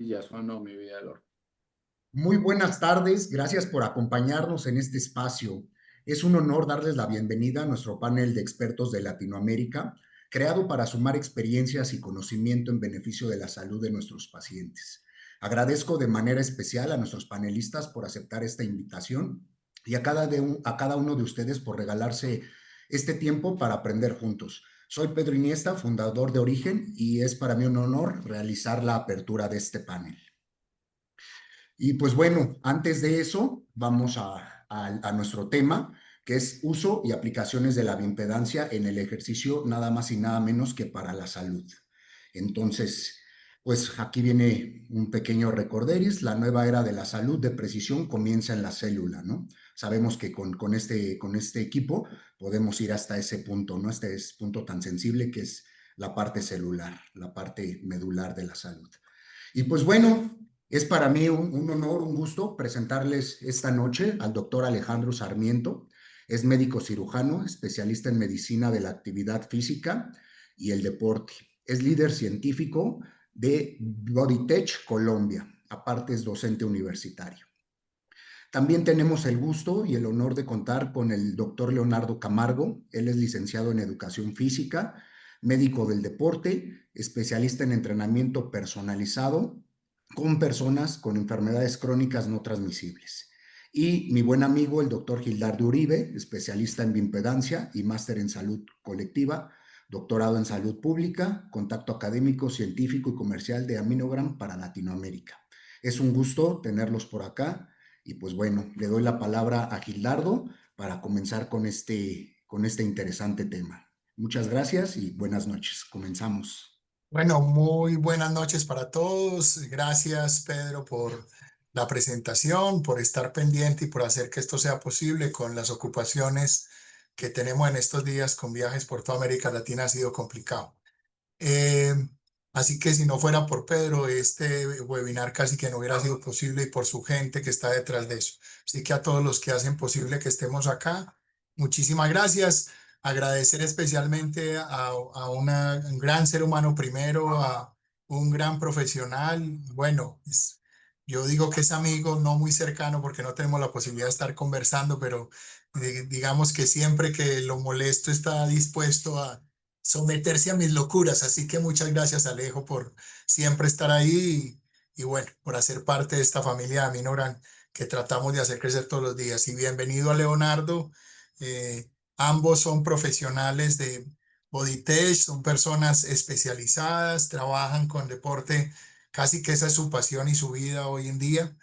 Y ya sonó mi vida, Lord. Muy buenas tardes, gracias por acompañarnos en este espacio. Es un honor darles la bienvenida a nuestro panel de expertos de Latinoamérica, creado para sumar experiencias y conocimiento en beneficio de la salud de nuestros pacientes. Agradezco de manera especial a nuestros panelistas por aceptar esta invitación y a cada uno de ustedes por regalarse este tiempo para aprender juntos. Soy Pedro Iniesta, fundador de Origen, y es para mí un honor realizar la apertura de este panel. Y pues bueno, antes de eso, vamos a nuestro tema, que es uso y aplicaciones de la bioimpedancia en el ejercicio, nada más y nada menos que para la salud. Entonces, pues aquí viene un pequeño recorderis. La nueva era de la salud de precisión comienza en la célula, ¿no? Sabemos que con este equipo podemos ir hasta ese punto, ¿no? Este es punto tan sensible que es la parte celular, la parte medular de la salud. Y pues bueno, es para mí un honor, un gusto presentarles esta noche al doctor Alejandro Sarmiento. Es médico cirujano, especialista en medicina de la actividad física y el deporte. Es líder científico de BodyTech Colombia. Aparte es docente universitario. También tenemos el gusto y el honor de contar con el doctor Leonardo Camargo. Él es licenciado en educación física, médico del deporte, especialista en entrenamiento personalizado con personas con enfermedades crónicas no transmisibles. Y mi buen amigo, el doctor Gildardo Uribe, especialista en bioimpedancia y máster en salud colectiva, doctorado en salud pública, contacto académico, científico y comercial de Aminogram para Latinoamérica. Es un gusto tenerlos por acá. Y pues bueno, le doy la palabra a Gildardo para comenzar con este interesante tema. Muchas gracias y buenas noches. Comenzamos. Bueno, muy buenas noches para todos. Gracias, Pedro, por la presentación, por estar pendiente y por hacer que esto sea posible con las ocupaciones que tenemos en estos días con viajes por toda América Latina. Ha sido complicado. Eh, Así que si no fuera por Pedro, este webinar casi que no hubiera sido posible y por su gente que está detrás de eso. Así que a todos los que hacen posible que estemos acá, muchísimas gracias. Agradecer especialmente un gran ser humano primero, a un gran profesional. Bueno, yo digo que es amigo, no muy cercano porque no tenemos la posibilidad de estar conversando, pero digamos que siempre que lo molesto está dispuesto a someterse a mis locuras. Así que muchas gracias, Alejo, por siempre estar ahí y bueno, por hacer parte de esta familia de Aminoran que tratamos de hacer crecer todos los días. Y bienvenido a Leonardo. Ambos son profesionales de BodyTech, son personas especializadas, trabajan con deporte, casi que esa es su pasión y su vida hoy en día.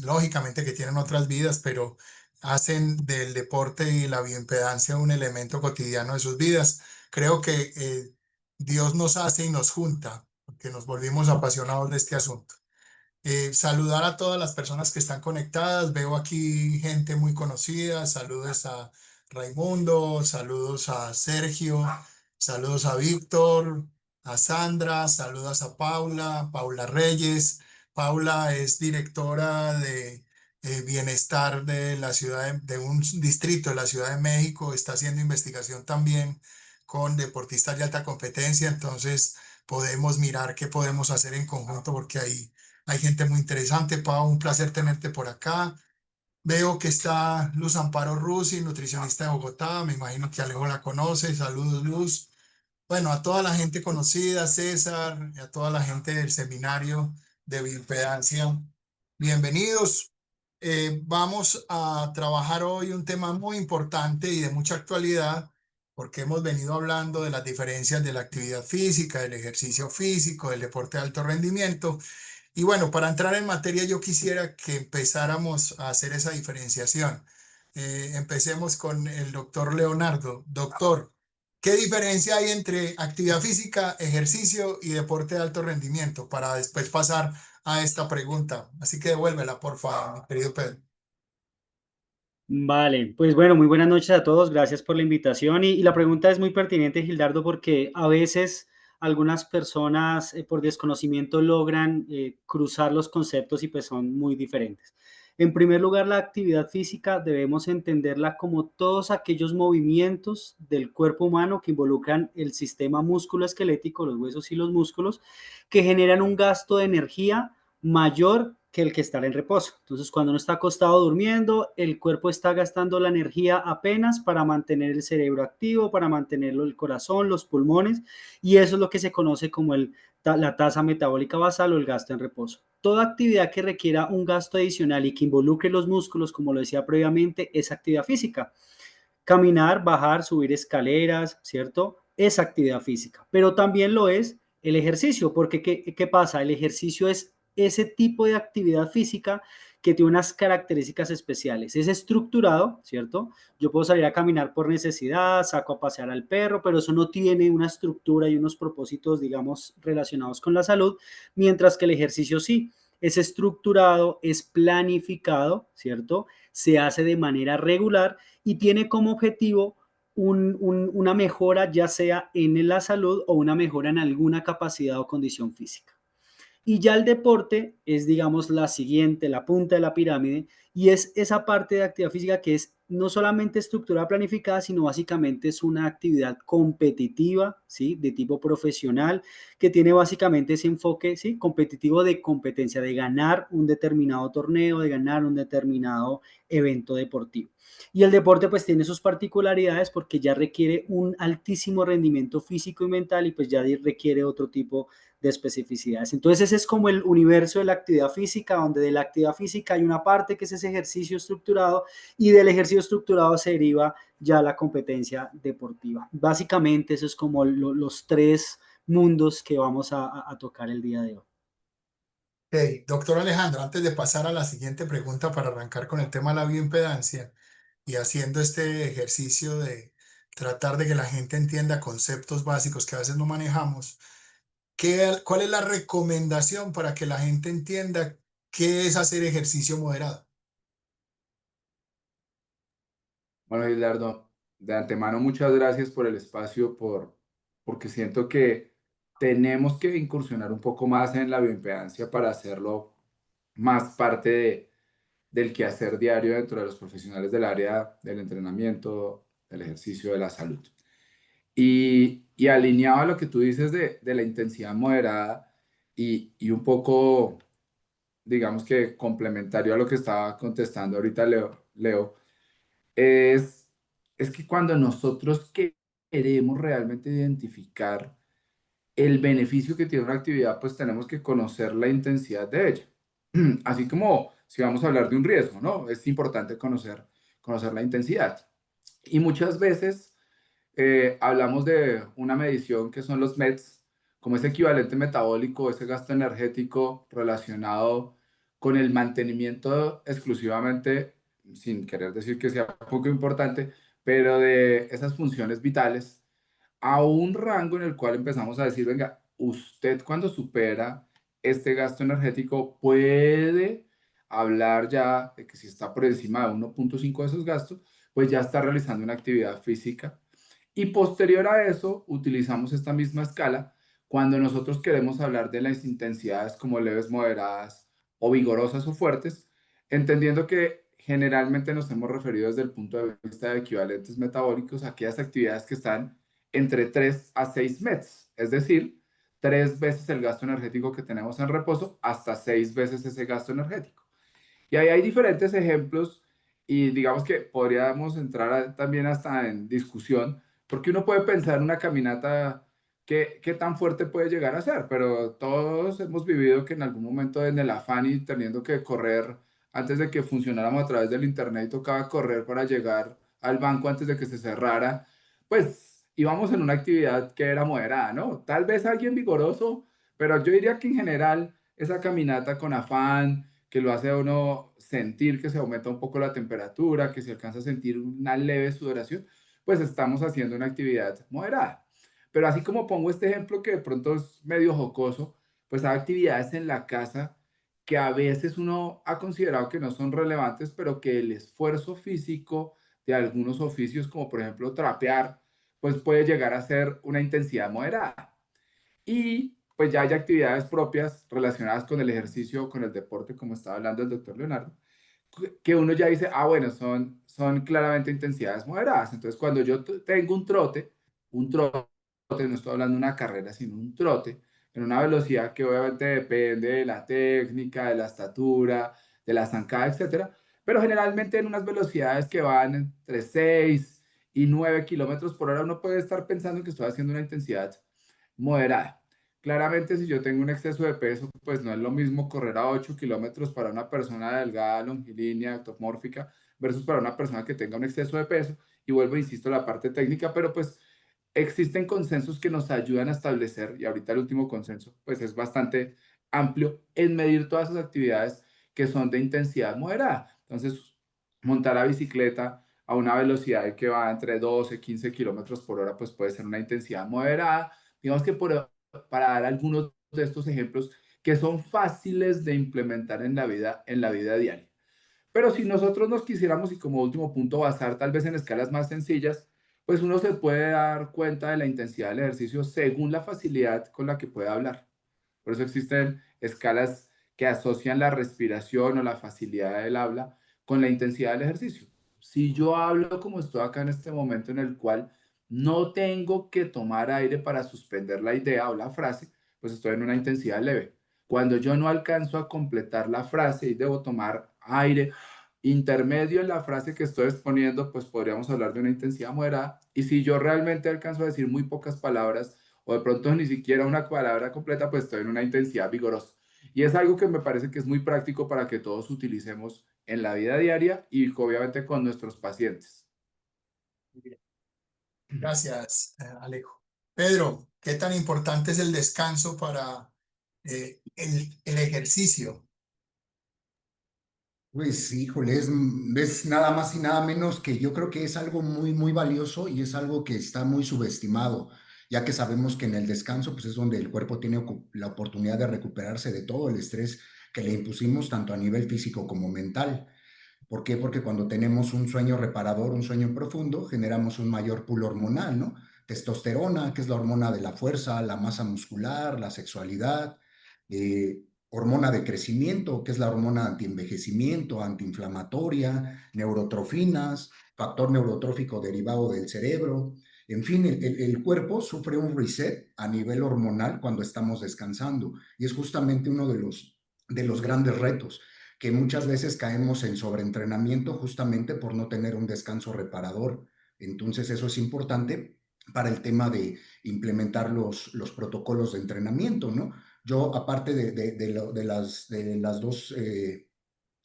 Lógicamente que tienen otras vidas, pero hacen del deporte y la bioimpedancia un elemento cotidiano de sus vidas. Creo que Dios nos hace y nos junta, porque nos volvimos apasionados de este asunto. Saludar a todas las personas que están conectadas. Veo aquí gente muy conocida. Saludos a Raimundo, saludos a Sergio, saludos a Víctor, a Sandra, saludos a Paula, Paula Reyes. Paula es directora de bienestar de la ciudad de un distrito de la Ciudad de México. Está haciendo investigación también con deportistas de alta competencia. Entonces podemos mirar qué podemos hacer en conjunto porque hay gente muy interesante. Pau, un placer tenerte por acá. Veo que está Luz Amparo Rusi, nutricionista de Bogotá. Me imagino que Alejo la conoce. Saludos, Luz. Bueno, a toda la gente conocida, César, y a toda la gente del seminario de bioimpedancia, bienvenidos. Vamos a trabajar hoy un tema muy importante y de mucha actualidad, porque hemos venido hablando de las diferencias de la actividad física, del ejercicio físico, del deporte de alto rendimiento. Y bueno, para entrar en materia, yo quisiera que empezáramos a hacer esa diferenciación. Empecemos con el doctor Leonardo. Doctor, ¿qué diferencia hay entre actividad física, ejercicio y deporte de alto rendimiento? Para después pasar a esta pregunta. Así que devuélvela, por favor, mi querido Pedro. Vale, pues bueno, muy buenas noches a todos, gracias por la invitación y la pregunta es muy pertinente, Gildardo, porque a veces algunas personas por desconocimiento logran cruzar los conceptos y pues son muy diferentes. En primer lugar, la actividad física debemos entenderla como todos aquellos movimientos del cuerpo humano que involucran el sistema músculo-esquelético, los huesos y los músculos, que generan un gasto de energía mayor que el que estar en reposo. Entonces, cuando uno está acostado durmiendo, el cuerpo está gastando la energía apenas para mantener el cerebro activo, para mantenerlo el corazón, los pulmones, y eso es lo que se conoce como la tasa metabólica basal o el gasto en reposo. Toda actividad que requiera un gasto adicional y que involucre los músculos, como lo decía previamente, es actividad física. Caminar, bajar, subir escaleras, ¿cierto? Es actividad física, pero también lo es el ejercicio, porque ¿qué pasa? El ejercicio es ese tipo de actividad física que tiene unas características especiales. Es estructurado, ¿cierto? Yo puedo salir a caminar por necesidad, saco a pasear al perro, pero eso no tiene una estructura y unos propósitos, digamos, relacionados con la salud, mientras que el ejercicio sí. Es estructurado, es planificado, ¿cierto? Se hace de manera regular y tiene como objetivo una mejora ya sea en la salud o una mejora en alguna capacidad o condición física. Y ya el deporte es, digamos, la siguiente, la punta de la pirámide, y es esa parte de actividad física que es no solamente estructura planificada, sino básicamente es una actividad competitiva, ¿sí? De tipo profesional, que tiene básicamente ese enfoque, ¿sí? Competitivo de competencia, de ganar un determinado torneo, de ganar un determinado evento deportivo. Y el deporte pues tiene sus particularidades porque ya requiere un altísimo rendimiento físico y mental y pues ya requiere otro tipo de especificidades. Entonces ese es como el universo de la actividad física, donde de la actividad física hay una parte que es ese ejercicio estructurado y del ejercicio estructurado se deriva ya la competencia deportiva. Básicamente eso es como los tres mundos que vamos a tocar el día de hoy. Ok, doctor Alejandro, antes de pasar a la siguiente pregunta para arrancar con el tema de la bioimpedancia y haciendo este ejercicio de tratar de que la gente entienda conceptos básicos que a veces no manejamos, ¿cuál es la recomendación para que la gente entienda qué es hacer ejercicio moderado? Bueno, Gildardo, de antemano muchas gracias por el espacio, porque siento que tenemos que incursionar un poco más en la bioimpedancia para hacerlo más parte del quehacer diario dentro de los profesionales del área del entrenamiento, del ejercicio, de la salud. Y alineado a lo que tú dices de la intensidad moderada y un poco, digamos que complementario a lo que estaba contestando ahorita Leo, es, es que cuando nosotros queremos realmente identificar el beneficio que tiene una actividad, pues tenemos que conocer la intensidad de ella. Así como si vamos a hablar de un riesgo, ¿no? Es importante conocer la intensidad. Y muchas veces hablamos de una medición que son los METs, como ese equivalente metabólico, ese gasto energético relacionado con el mantenimiento exclusivamente, sin querer decir que sea poco importante, pero de esas funciones vitales a un rango en el cual empezamos a decir, venga, usted cuando supera este gasto energético puede hablar ya de que si está por encima de 1,5 de esos gastos, pues ya está realizando una actividad física y posterior a eso, utilizamos esta misma escala cuando nosotros queremos hablar de las intensidades como leves, moderadas o vigorosas o fuertes, entendiendo que generalmente nos hemos referido desde el punto de vista de equivalentes metabólicos a aquellas actividades que están entre 3 a 6 METs, es decir, 3 veces el gasto energético que tenemos en reposo hasta 6 veces ese gasto energético. Y ahí hay diferentes ejemplos y digamos que podríamos entrar también hasta en discusión, porque uno puede pensar en una caminata qué tan fuerte puede llegar a ser, pero todos hemos vivido que en algún momento en el afán y teniendo que correr antes de que funcionáramos a través del internet, tocaba correr para llegar al banco antes de que se cerrara, pues íbamos en una actividad que era moderada, ¿no? Tal vez alguien vigoroso, pero yo diría que en general esa caminata con afán, que lo hace a uno sentir que se aumenta un poco la temperatura, que se alcanza a sentir una leve sudoración, pues estamos haciendo una actividad moderada. Pero así como pongo este ejemplo que de pronto es medio jocoso, pues hay actividades en la casa que a veces uno ha considerado que no son relevantes, pero que el esfuerzo físico de algunos oficios, como por ejemplo trapear, pues puede llegar a ser una intensidad moderada. Y pues ya hay actividades propias relacionadas con el ejercicio, con el deporte, como estaba hablando el doctor Leonardo, que uno ya dice, ah, bueno, son claramente intensidades moderadas. Entonces, cuando yo tengo un trote, no estoy hablando de una carrera, sino un trote, en una velocidad que obviamente depende de la técnica, de la estatura, de la zancada, etcétera, pero generalmente en unas velocidades que van entre 6 y 9 kilómetros por hora, uno puede estar pensando que estoy haciendo una intensidad moderada. Claramente, si yo tengo un exceso de peso, pues no es lo mismo correr a 8 kilómetros para una persona delgada, longilínea, ectomórfica, versus para una persona que tenga un exceso de peso. Y vuelvo, insisto, a la parte técnica, pero pues existen consensos que nos ayudan a establecer, y ahorita el último consenso, pues es bastante amplio en medir todas esas actividades que son de intensidad moderada. Entonces, montar a bicicleta a una velocidad que va entre 12 y 15 kilómetros por hora, pues puede ser una intensidad moderada. Digamos que para dar algunos de estos ejemplos que son fáciles de implementar en la vida diaria. Pero si nosotros nos quisiéramos, y como último punto, basar tal vez en escalas más sencillas, pues uno se puede dar cuenta de la intensidad del ejercicio según la facilidad con la que puede hablar. Por eso existen escalas que asocian la respiración o la facilidad del habla con la intensidad del ejercicio. Si yo hablo como estoy acá en este momento en el cual no tengo que tomar aire para suspender la idea o la frase, pues estoy en una intensidad leve. Cuando yo no alcanzo a completar la frase y debo tomar aire intermedio en la frase que estoy exponiendo, pues podríamos hablar de una intensidad moderada. Y si yo realmente alcanzo a decir muy pocas palabras o de pronto ni siquiera una palabra completa, pues estoy en una intensidad vigorosa. Y es algo que me parece que es muy práctico para que todos utilicemos en la vida diaria y obviamente con nuestros pacientes. Gracias, Alejo. Pedro, ¿qué tan importante es el descanso para el ejercicio? Pues híjole, es nada más y nada menos que yo creo que es algo muy, muy valioso y es algo que está muy subestimado, ya que sabemos que en el descanso pues es donde el cuerpo tiene la oportunidad de recuperarse de todo el estrés que le impusimos tanto a nivel físico como mental. ¿Por qué? Porque cuando tenemos un sueño reparador, un sueño profundo, generamos un mayor pool hormonal, ¿no? Testosterona, que es la hormona de la fuerza, la masa muscular, la sexualidad, hormona de crecimiento, que es la hormona antienvejecimiento, antiinflamatoria, neurotrofinas, factor neurotrófico derivado del cerebro. En fin, el cuerpo sufre un reset a nivel hormonal cuando estamos descansando y es justamente uno de los grandes retos que muchas veces caemos en sobreentrenamiento justamente por no tener un descanso reparador. Entonces eso es importante para el tema de implementar los protocolos de entrenamiento, ¿no? Yo, aparte de las dos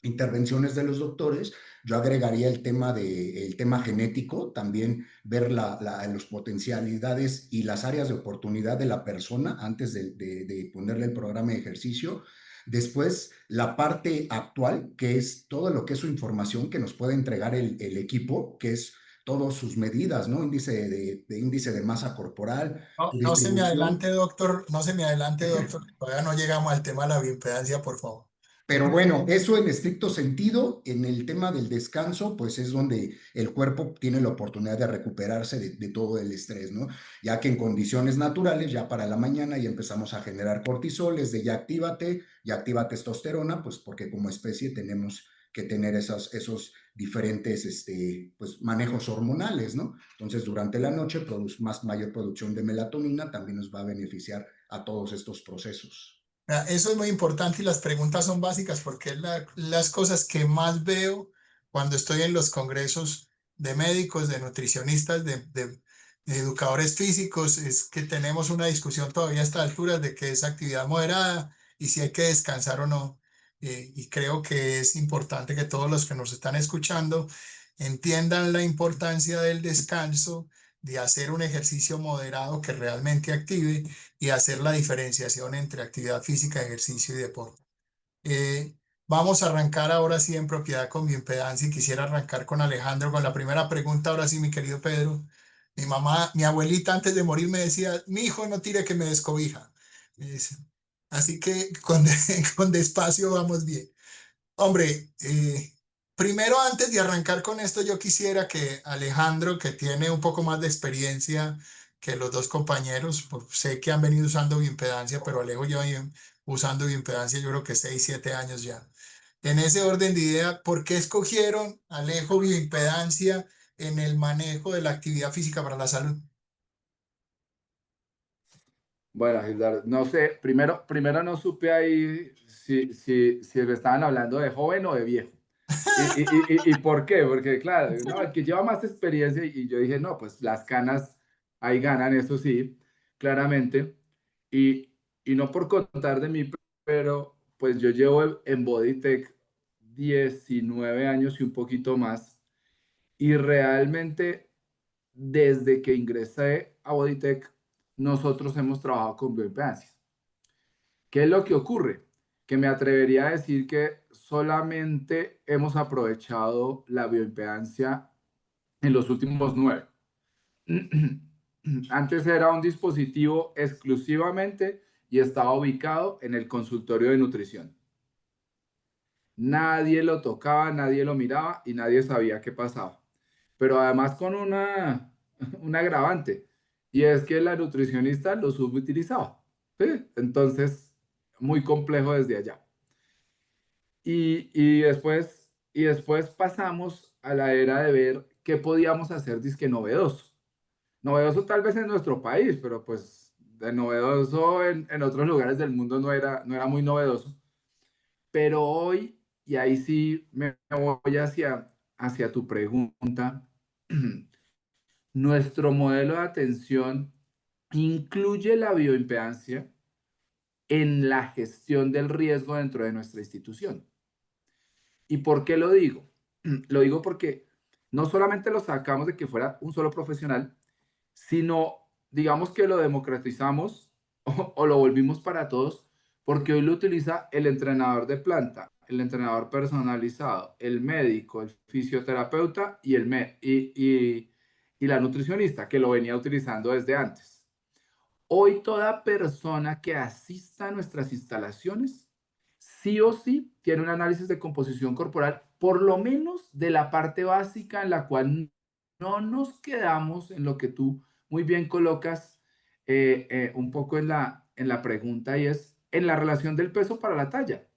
intervenciones de los doctores, yo agregaría el tema genético, también ver las potencialidades y las áreas de oportunidad de la persona antes de ponerle el programa de ejercicio. Después, la parte actual, que es todo lo que es su información que nos puede entregar el equipo, que es todas sus medidas, ¿no? Índice de masa corporal, No, su no se me distribución. adelante, doctor, no se me adelante, doctor, todavía no llegamos al tema de la bioimpedancia, por favor. Pero bueno, eso en estricto sentido, en el tema del descanso, pues es donde el cuerpo tiene la oportunidad de recuperarse de todo el estrés, ¿no? Ya que en condiciones naturales, ya para la mañana ya empezamos a generar cortisoles de ya activa testosterona, pues porque como especie tenemos que tener esos diferentes pues, manejos hormonales, ¿no? Entonces, durante la noche, mayor producción de melatonina también nos va a beneficiar a todos estos procesos. Eso es muy importante y las preguntas son básicas porque es las cosas que más veo cuando estoy en los congresos de médicos, de nutricionistas, de educadores físicos, es que tenemos una discusión todavía a estas alturas de qué es actividad moderada y si hay que descansar o no. Y creo que es importante que todos los que nos están escuchando entiendan la importancia del descanso, de hacer un ejercicio moderado que realmente active y hacer la diferenciación entre actividad física, ejercicio y deporte. Eh, Vamos a arrancar ahora sí en propiedad con bioimpedancia y quisiera arrancar con Alejandro con la primera pregunta. Ahora sí, mi querido Pedro. Mi mamá, mi abuelita antes de morir me decía, mi hijo no tire que me descobija. Así que con, con despacio vamos bien. Hombre, primero antes de arrancar con esto, yo quisiera que Alejandro, que tiene un poco más de experiencia que los dos compañeros, pues, sé que han venido usando bioimpedancia, pero Alejo lleva usando bioimpedancia yo creo que 6, 7 años ya. En ese orden de idea, ¿por qué escogieron, Alejo, bioimpedancia en el manejo de la actividad física para la salud? Bueno, Gildardo, no sé, primero no supe ahí si me estaban hablando de joven o de viejo. ¿Y por qué? Porque claro, no, el que lleva más experiencia y yo dije, no, pues las canas ahí ganan, eso sí, claramente. Y, y no por contar de mí, pero pues yo llevo en Bodytech 19 años y un poquito más. Y realmente desde que ingresé a Bodytech, nosotros hemos trabajado con bioimpedancia. ¿Qué es lo que ocurre? Que me atrevería a decir que solamente hemos aprovechado la bioimpedancia en los últimos 9. Antes era un dispositivo exclusivamente y estaba ubicado en el consultorio de nutrición. Nadie lo tocaba, nadie lo miraba y nadie sabía qué pasaba. Pero además con un agravante, y es que la nutricionista lo subutilizaba. ¿Sí? Entonces, muy complejo desde allá. Y después pasamos a la era de ver qué podíamos hacer disque novedoso. Novedoso tal vez en nuestro país, pero pues de novedoso en otros lugares del mundo no era muy novedoso. Pero hoy, y ahí sí me voy hacia tu pregunta, nuestro modelo de atención incluye la bioimpedancia en la gestión del riesgo dentro de nuestra institución. ¿Y por qué lo digo? Lo digo porque no solamente lo sacamos de que fuera un solo profesional, sino digamos que lo democratizamos o lo volvimos para todos, porque hoy lo utiliza el entrenador de planta, el entrenador personalizado, el médico, el fisioterapeuta y la nutricionista, que lo venía utilizando desde antes. Hoy toda persona que asista a nuestras instalaciones, sí o sí, tiene un análisis de composición corporal, por lo menos de la parte básica en la cual no nos quedamos en lo que tú muy bien colocas un poco en la pregunta y es en la relación del peso para la talla.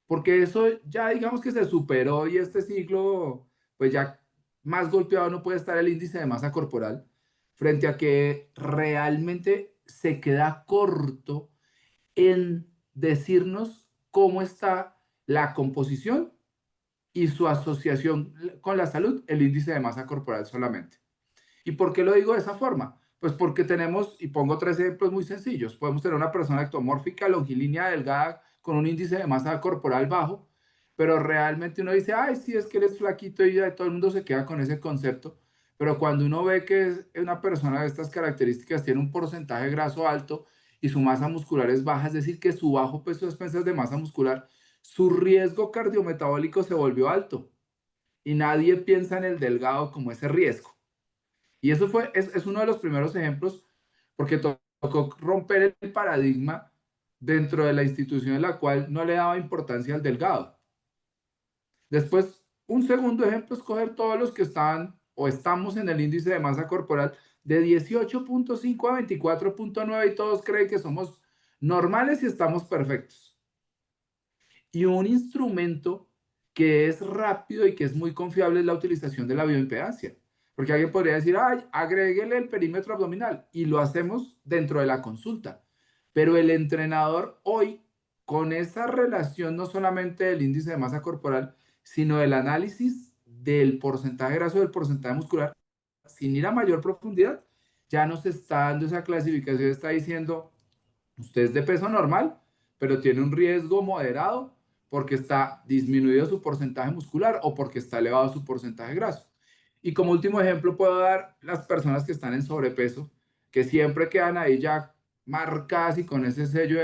Porque eso ya digamos que se superó y este siglo, pues ya más golpeado no puede estar el índice de masa corporal frente a que realmente se queda corto en decirnos cómo está la composición y su asociación con la salud, el índice de masa corporal solamente. ¿Y por qué lo digo de esa forma? Pues porque tenemos, y pongo 3 ejemplos muy sencillos, podemos tener una persona ectomórfica, longilínea, delgada, con un índice de masa corporal bajo, pero realmente uno dice, ay, sí, es que él es flaquito y ya todo el mundo se queda con ese concepto, pero cuando uno ve que es una persona de estas características tiene un porcentaje graso alto y su masa muscular es baja, es decir, que su bajo peso de expensas de masa muscular, su riesgo cardiometabólico se volvió alto y nadie piensa en el delgado como ese riesgo. Y eso es uno de los primeros ejemplos porque tocó romper el paradigma dentro de la institución en la cual no le daba importancia al delgado. Después, un segundo ejemplo es coger todos los que están o estamos en el índice de masa corporal de 18.5 a 24.9 y todos creen que somos normales y estamos perfectos. Y un instrumento que es rápido y que es muy confiable es la utilización de la bioimpedancia. Porque alguien podría decir, ay, agréguele el perímetro abdominal y lo hacemos dentro de la consulta. Pero el entrenador hoy, con esa relación no solamente del índice de masa corporal, sino del análisis del porcentaje graso del porcentaje muscular, sin ir a mayor profundidad, ya nos está dando esa clasificación, está diciendo, usted es de peso normal, pero tiene un riesgo moderado porque está disminuido su porcentaje muscular o porque está elevado su porcentaje graso. Y como último ejemplo puedo dar las personas que están en sobrepeso, que siempre quedan ahí ya marcadas y con ese sello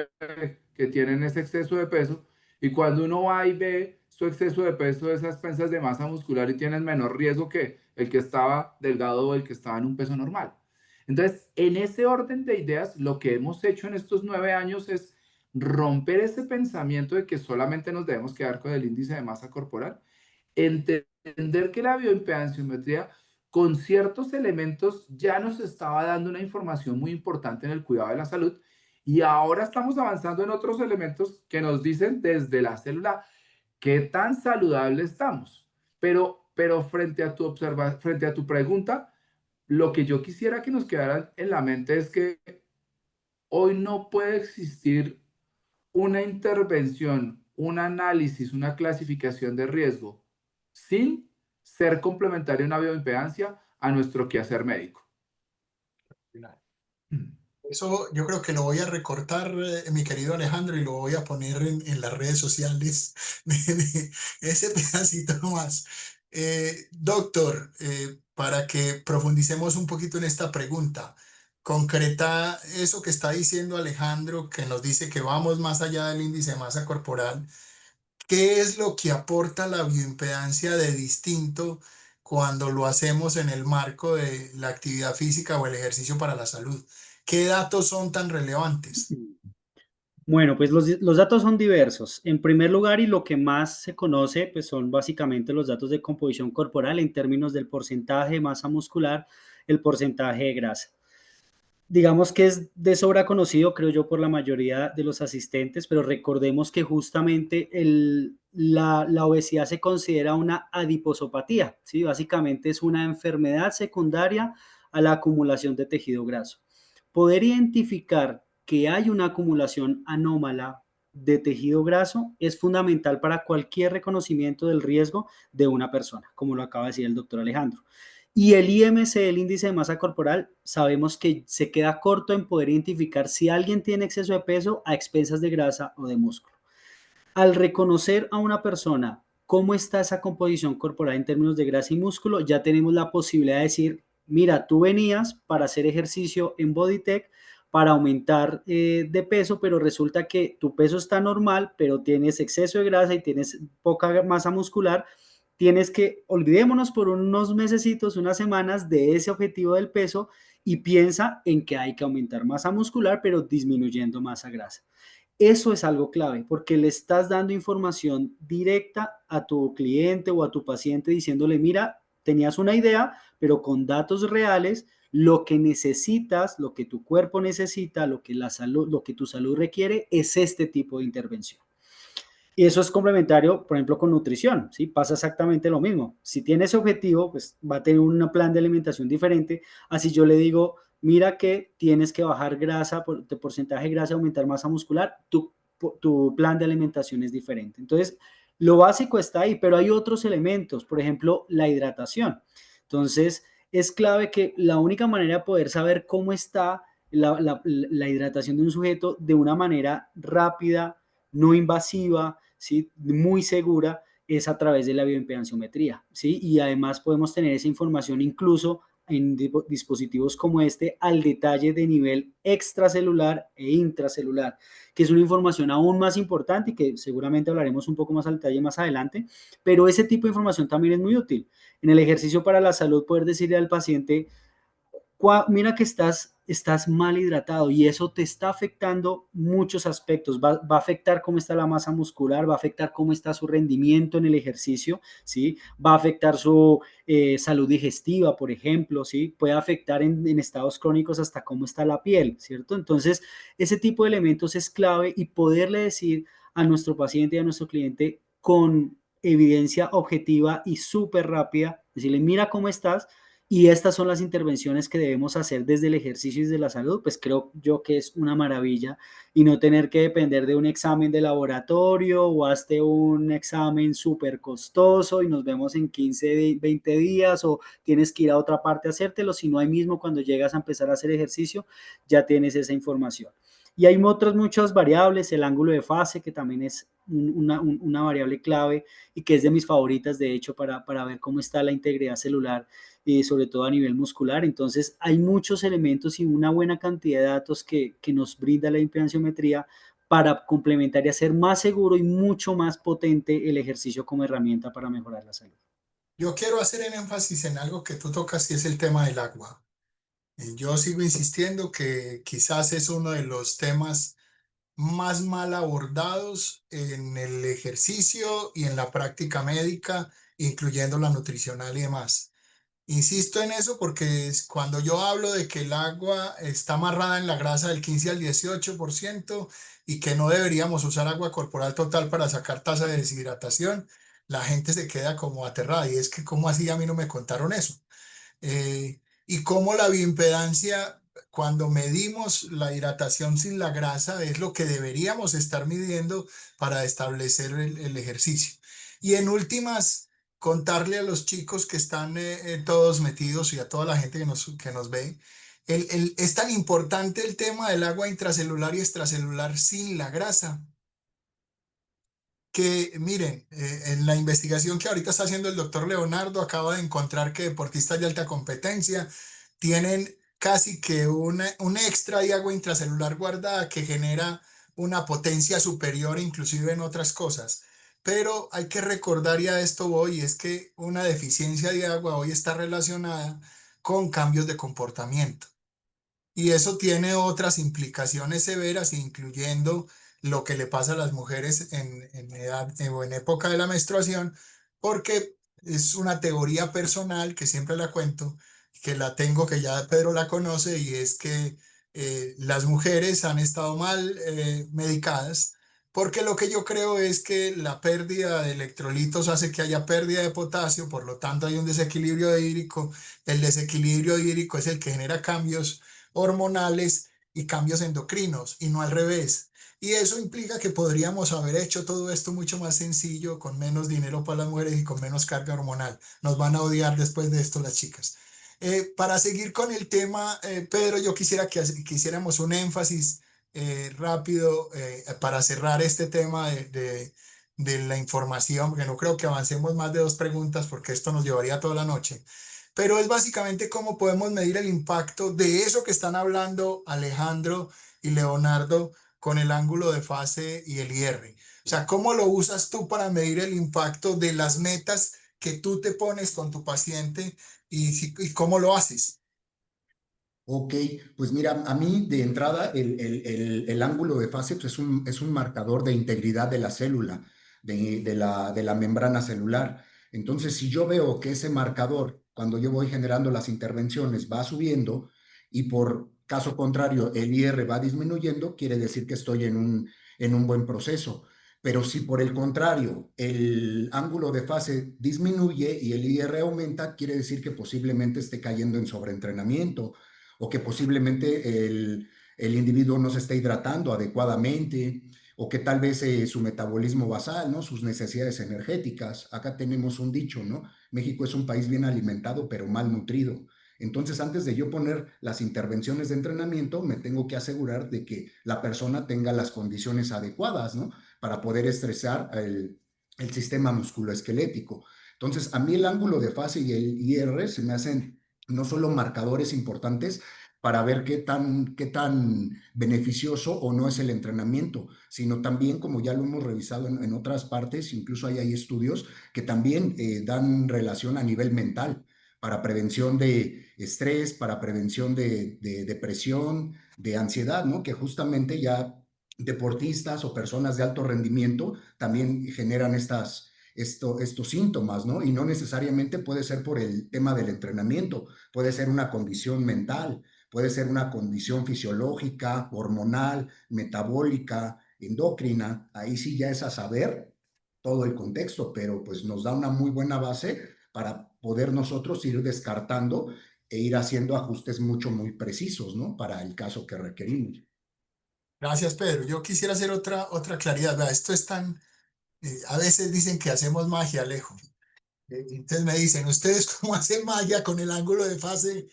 que tienen ese exceso de peso. Y cuando uno va y ve su exceso de peso, esas expensas de masa muscular y tienen menor riesgo que el que estaba delgado o el que estaba en un peso normal. Entonces, en ese orden de ideas, lo que hemos hecho en estos 9 años es romper ese pensamiento de que solamente nos debemos quedar con el índice de masa corporal, entender que la bioimpedanciometría con ciertos elementos ya nos estaba dando una información muy importante en el cuidado de la salud y ahora estamos avanzando en otros elementos que nos dicen desde la célula qué tan saludable estamos. Pero frente a tu pregunta, lo que yo quisiera que nos quedara en la mente es que hoy no puede existir una intervención, un análisis, una clasificación de riesgo sin ser complementaria a una bioimpedancia a nuestro quehacer médico. Eso yo creo que lo voy a recortar, mi querido Alejandro, y lo voy a poner en las redes sociales, ese pedacito más. Doctor, para que profundicemos un poquito en esta pregunta, concreta eso que está diciendo Alejandro, que nos dice que vamos más allá del índice de masa corporal. ¿Qué es lo que aporta la bioimpedancia de distinto cuando lo hacemos en el marco de la actividad física o el ejercicio para la salud? ¿Qué datos son tan relevantes? Bueno, pues los datos son diversos. En primer lugar, y lo que más se conoce, pues son básicamente los datos de composición corporal en términos del porcentaje de masa muscular, el porcentaje de grasa. Digamos que es de sobra conocido, creo yo, por la mayoría de los asistentes, pero recordemos que justamente la obesidad se considera una adiposopatía, ¿sí? Básicamente es una enfermedad secundaria a la acumulación de tejido graso. Poder identificar que hay una acumulación anómala de tejido graso es fundamental para cualquier reconocimiento del riesgo de una persona, como lo acaba de decir el doctor Alejandro. Y el IMC, el índice de masa corporal, sabemos que se queda corto en poder identificar si alguien tiene exceso de peso a expensas de grasa o de músculo. Al reconocer a una persona cómo está esa composición corporal en términos de grasa y músculo, ya tenemos la posibilidad de decir, mira, tú venías para hacer ejercicio en BodyTech para aumentar de peso, pero resulta que tu peso está normal, pero tienes exceso de grasa y tienes poca masa muscular. Tienes que, olvidémonos por unos mesecitos, unas semanas de ese objetivo del peso y piensa en que hay que aumentar masa muscular, pero disminuyendo masa grasa. Eso es algo clave porque le estás dando información directa a tu cliente o a tu paciente diciéndole, mira, tenías una idea, pero con datos reales, lo que necesitas, lo que tu cuerpo necesita, lo que la salud, lo que tu salud requiere es este tipo de intervención. Y eso es complementario, por ejemplo, con nutrición, ¿sí? Pasa exactamente lo mismo. Si tiene ese objetivo, pues va a tener un plan de alimentación diferente. Así yo le digo, mira que tienes que bajar grasa, de porcentaje de grasa, aumentar masa muscular, tu plan de alimentación es diferente. Entonces, lo básico está ahí, pero hay otros elementos, por ejemplo, la hidratación. Entonces, es clave que la única manera de poder saber cómo está la hidratación de un sujeto de una manera rápida, no invasiva, ¿sí? Muy segura, es a través de la bioimpedanciometría, ¿sí? Y además podemos tener esa información incluso en dispositivos como este al detalle de nivel extracelular e intracelular, que es una información aún más importante y que seguramente hablaremos un poco más al detalle más adelante, pero ese tipo de información también es muy útil. En el ejercicio para la salud, poder decirle al paciente, mira que estás mal hidratado y eso te está afectando muchos aspectos. Va a afectar cómo está la masa muscular, va a afectar cómo está su rendimiento en el ejercicio, ¿sí? Va a afectar su salud digestiva, por ejemplo, ¿sí? Puede afectar en estados crónicos hasta cómo está la piel, ¿cierto? Entonces, ese tipo de elementos es clave y poderle decir a nuestro paciente y a nuestro cliente con evidencia objetiva y súper rápida, decirle, mira cómo estás, y estas son las intervenciones que debemos hacer desde el ejercicio y desde la salud, pues creo yo que es una maravilla y no tener que depender de un examen de laboratorio o hazte un examen súper costoso y nos vemos en 15, 20 días o tienes que ir a otra parte a hacértelo, sino ahí mismo cuando llegas a empezar a hacer ejercicio ya tienes esa información. Y hay otras muchas variables, el ángulo de fase, que también es una variable clave y que es de mis favoritas, de hecho, para ver cómo está la integridad celular sobre todo a nivel muscular. Entonces, hay muchos elementos y una buena cantidad de datos que nos brinda la impedanciometría para complementar y hacer más seguro y mucho más potente el ejercicio como herramienta para mejorar la salud. Yo quiero hacer el énfasis en algo que tú tocas y es el tema del agua. Yo sigo insistiendo que quizás es uno de los temas más mal abordados en el ejercicio y en la práctica médica, incluyendo la nutricional y demás. Insisto en eso porque cuando yo hablo de que el agua está amarrada en la grasa del 15 al 18% y que no deberíamos usar agua corporal total para sacar tasa de deshidratación, la gente se queda como aterrada. Y es que, ¿cómo así a mí no me contaron eso? Y cómo la bioimpedancia, cuando medimos la hidratación sin la grasa, es lo que deberíamos estar midiendo para establecer el ejercicio. Y en últimas, contarle a los chicos que están todos metidos y a toda la gente que nos ve, es tan importante el tema del agua intracelular y extracelular sin la grasa que miren, en la investigación que ahorita está haciendo el doctor Leonardo, acaba de encontrar que deportistas de alta competencia tienen casi que un extra de agua intracelular guardada que genera una potencia superior inclusive en otras cosas. Pero hay que recordar, y a esto voy, es que una deficiencia de agua hoy está relacionada con cambios de comportamiento. Y eso tiene otras implicaciones severas, incluyendo lo que le pasa a las mujeres en edad o en época de la menstruación, porque es una teoría personal que siempre la cuento, que la tengo, que ya Pedro la conoce, y es que las mujeres han estado mal medicadas, porque lo que yo creo es que la pérdida de electrolitos hace que haya pérdida de potasio, por lo tanto hay un desequilibrio hídrico. El desequilibrio hídrico es el que genera cambios hormonales y cambios endocrinos y no al revés. Y eso implica que podríamos haber hecho todo esto mucho más sencillo, con menos dinero para las mujeres y con menos carga hormonal. Nos van a odiar después de esto las chicas. Para seguir con el tema, Pedro, yo quisiera que hiciéramos un énfasis rápido para cerrar este tema de la información, porque no creo que avancemos más de 2 preguntas porque esto nos llevaría toda la noche. Pero es básicamente cómo podemos medir el impacto de eso que están hablando Alejandro y Leonardo con el ángulo de fase y el IR. O sea, ¿cómo lo usas tú para medir el impacto de las metas que tú te pones con tu paciente y cómo lo haces? Ok, pues mira, a mí de entrada el ángulo de fase pues es un marcador de integridad de la célula, de la membrana celular. Entonces, si yo veo que ese marcador, cuando yo voy generando las intervenciones, va subiendo y por caso contrario el IR va disminuyendo, quiere decir que estoy en un buen proceso. Pero si por el contrario el ángulo de fase disminuye y el IR aumenta, quiere decir que posiblemente esté cayendo en sobreentrenamiento o que posiblemente el individuo no se esté hidratando adecuadamente, o que tal vez su metabolismo basal, ¿no? Sus necesidades energéticas. Acá tenemos un dicho, ¿no? México es un país bien alimentado, pero mal nutrido. Entonces, antes de yo poner las intervenciones de entrenamiento, me tengo que asegurar de que la persona tenga las condiciones adecuadas, ¿no? Para poder estresar el sistema musculoesquelético. Entonces, a mí el ángulo de fase y el IR se me hacen no solo marcadores importantes para ver qué tan beneficioso o no es el entrenamiento, sino también, como ya lo hemos revisado en otras partes, incluso hay estudios que también dan relación a nivel mental para prevención de estrés, para prevención de depresión, de ansiedad, ¿no? Que justamente ya deportistas o personas de alto rendimiento también generan estos síntomas, ¿no? Y no necesariamente puede ser por el tema del entrenamiento, puede ser una condición mental, puede ser una condición fisiológica, hormonal, metabólica, endocrina. Ahí sí ya es a saber todo el contexto, pero pues nos da una muy buena base para poder nosotros ir descartando e ir haciendo ajustes muy precisos, ¿no? Para el caso que requerimos. Gracias, Pedro. Yo quisiera hacer otra claridad. Vea, esto es tan, a veces dicen que hacemos magia, Alejo. Entonces me dicen, ¿ustedes cómo hacen magia con el ángulo de fase?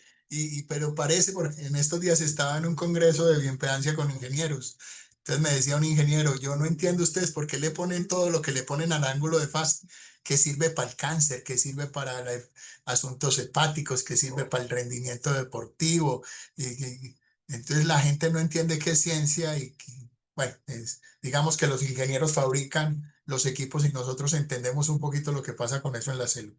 Pero parece, porque en estos días estaba en un congreso de bioimpedancia con ingenieros. Entonces me decía un ingeniero, yo no entiendo ustedes por qué le ponen todo lo que le ponen al ángulo de fase, que sirve para el cáncer, que sirve para asuntos hepáticos, que sirve para el rendimiento deportivo. Entonces la gente no entiende qué es ciencia bueno, digamos que los ingenieros fabrican los equipos y nosotros entendemos un poquito lo que pasa con eso en la célula.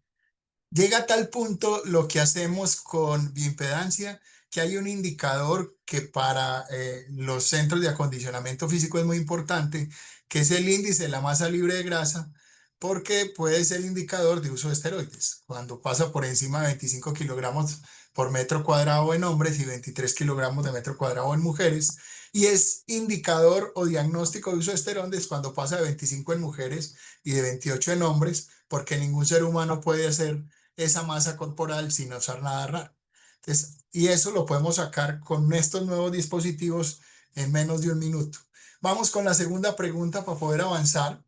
Llega a tal punto lo que hacemos con bioimpedancia que hay un indicador que para los centros de acondicionamiento físico es muy importante, que es el índice de la masa libre de grasa, porque puede ser indicador de uso de esteroides. Cuando pasa por encima de 25 kilogramos por metro cuadrado en hombres y 23 kilogramos de metro cuadrado en mujeres, y es indicador o diagnóstico de uso de esteroides cuando pasa de 25 en mujeres y de 28 en hombres, porque ningún ser humano puede hacer esa masa corporal sin usar nada raro. Entonces, y eso lo podemos sacar con estos nuevos dispositivos en menos de un minuto. Vamos con la segunda pregunta para poder avanzar.